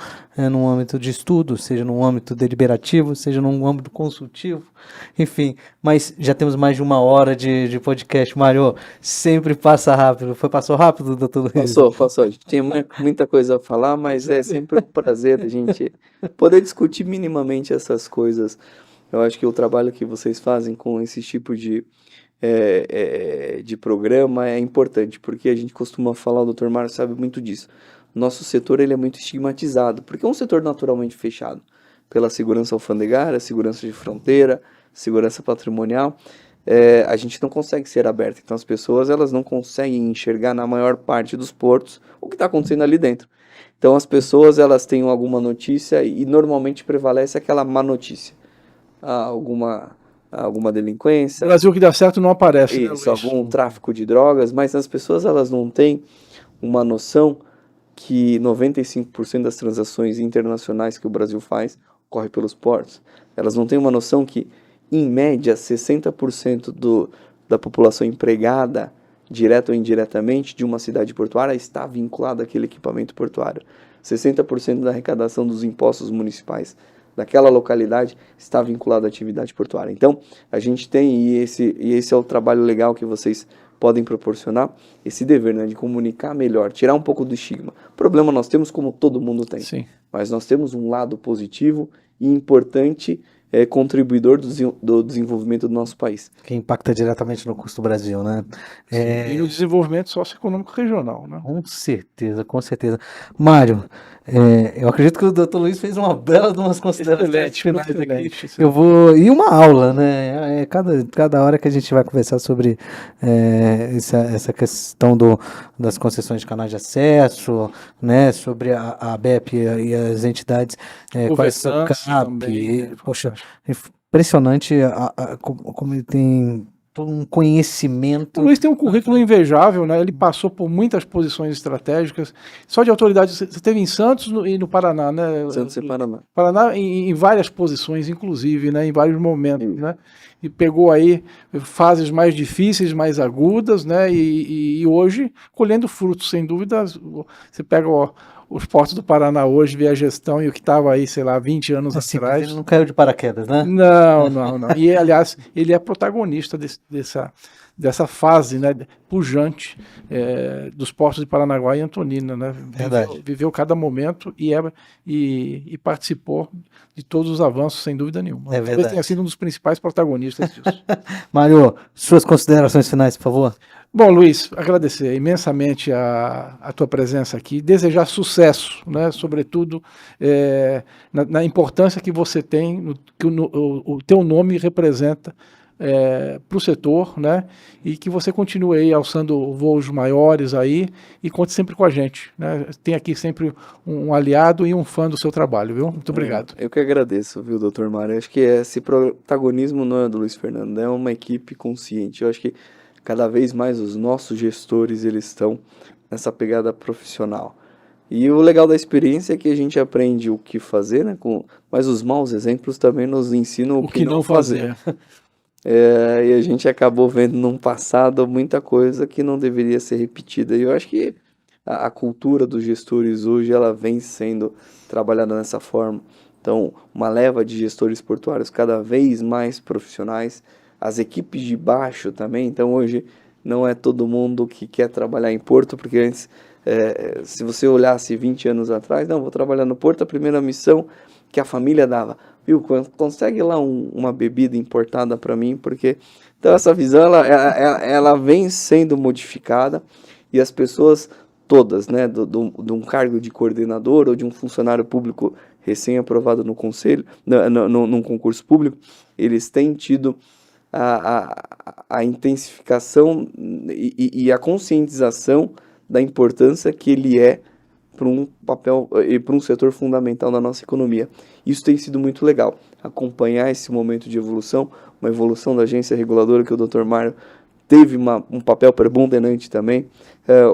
âmbito de estudo, seja no âmbito deliberativo, seja no âmbito consultivo, enfim. Mas já temos mais de 1 hora de podcast, Mário. Sempre passa rápido. Passou rápido, doutor Luiz? Passou. A gente tem muita coisa a falar, mas é sempre um prazer a gente poder discutir minimamente essas coisas. Eu acho que o trabalho que vocês fazem com esse tipo de programa é importante, porque a gente costuma falar, o Dr. Mário sabe muito disso. Nosso setor ele é muito estigmatizado, porque é um setor naturalmente fechado, pela segurança alfandegária, segurança de fronteira, segurança patrimonial. A gente não consegue ser aberto, então as pessoas elas não conseguem enxergar na maior parte dos portos o que está acontecendo ali dentro. Então as pessoas elas têm alguma notícia e normalmente prevalece aquela má notícia. Alguma delinquência. O Brasil que dá certo não aparece, né, Isso, Luiz? algum tráfico de drogas, mas as pessoas elas não têm uma noção que 95% das transações internacionais que o Brasil faz ocorre pelos portos. Elas não têm uma noção que, em média, 60% da população empregada, direta ou indiretamente, de uma cidade portuária está vinculada àquele equipamento portuário. 60% da arrecadação dos impostos municipais daquela localidade está vinculado à atividade portuária. Então, a gente tem, e esse é o trabalho legal que vocês podem proporcionar, esse dever, né, de comunicar melhor, tirar um pouco do estigma. Problema nós temos como todo mundo tem, Sim. mas nós temos um lado positivo e importante, contribuidor do desenvolvimento do nosso país. Que impacta diretamente no custo do Brasil, né? E no desenvolvimento socioeconômico regional, né? Com certeza, com certeza. Mário, eu acredito que o Dr. Luiz fez uma bela de umas considerações finais aqui. Excelente. Eu vou. E uma aula, né? Cada hora que a gente vai conversar sobre essa questão das concessões de canais de acesso, né? Sobre a ABEP e as entidades, quais são o Governança CAP. também, Poxa, impressionante como ele tem por um conhecimento. O Luiz tem um currículo invejável, né? Ele passou por muitas posições estratégicas. Só de autoridade, você esteve em Santos e no Paraná, né? Santos e Paraná. Paraná em várias posições, inclusive, né? Em vários momentos, né? E pegou aí fases mais difíceis, mais agudas, né? E hoje colhendo frutos, sem dúvida. Você pega os portos do Paraná hoje, vê a gestão e o que estava aí, sei lá, 20 anos atrás. Ele não caiu de paraquedas, né? Não. E, aliás, ele é protagonista dessa fase, né, pujante dos portos de Paranaguá e Antonina, né? Verdade. Viveu cada momento e participou de todos os avanços, sem dúvida nenhuma. É Talvez verdade. tenha sido um dos principais protagonistas disso. Mário, suas considerações finais, por favor. Bom, Luiz, agradecer imensamente a tua presença aqui, desejar sucesso, né, sobretudo na importância que você tem, que o teu nome representa para o setor, né, e que você continue aí alçando voos maiores aí e conte sempre com a gente, né. Tem aqui sempre um aliado e um fã do seu trabalho, viu? Muito obrigado. Eu que agradeço, viu, doutor Mário? Acho que esse protagonismo não é do Luiz Fernando, é uma equipe consciente. Eu acho que cada vez mais os nossos gestores, eles estão nessa pegada profissional. E o legal da experiência é que a gente aprende o que fazer, né? Mas os maus exemplos também nos ensinam o que não fazer. E a gente acabou vendo num passado muita coisa que não deveria ser repetida. E eu acho que a cultura dos gestores hoje, ela vem sendo trabalhada dessa forma. Então, uma leva de gestores portuários cada vez mais profissionais, as equipes de baixo também. Então hoje não é todo mundo que quer trabalhar em porto, porque antes, se você olhasse 20 anos atrás, não, vou trabalhar no porto, a primeira missão que a família dava, viu, consegue lá uma bebida importada para mim, porque... Então essa visão, ela vem sendo modificada e as pessoas todas, né, de um cargo de coordenador ou de um funcionário público recém-aprovado no conselho, num concurso público, eles têm tido a intensificação e a conscientização da importância que ele é para um papel e para um setor fundamental da nossa economia. Isso tem sido muito legal, acompanhar esse momento de evolução, uma evolução da agência reguladora que o Dr. Mário teve um papel preponderante também,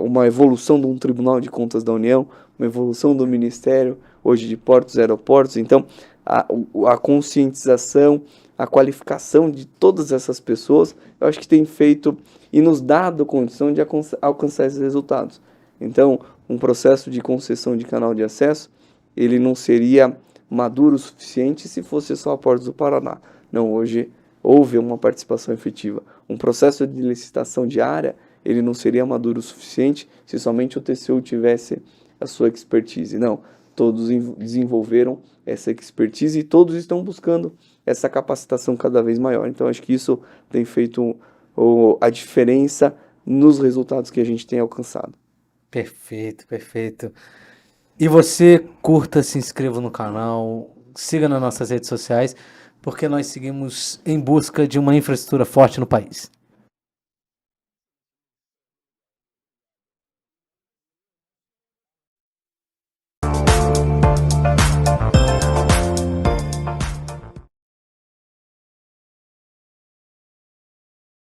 uma evolução de um Tribunal de Contas da União, uma evolução do Ministério, hoje de Portos e Aeroportos. Então, a conscientização, a qualificação de todas essas pessoas, eu acho que tem feito e nos dado condição de alcançar esses resultados. Então, um processo de concessão de canal de acesso, ele não seria maduro o suficiente se fosse só a Portos do Paraná. Não, hoje houve uma participação efetiva. Um processo de licitação diária, ele não seria maduro o suficiente se somente o TCU tivesse a sua expertise. Não, todos desenvolveram essa expertise e todos estão buscando essa capacitação cada vez maior. Então, acho que isso tem feito a diferença nos resultados que a gente tem alcançado. Perfeito, perfeito. E você, curta, se inscreva no canal, siga nas nossas redes sociais, porque nós seguimos em busca de uma infraestrutura forte no país.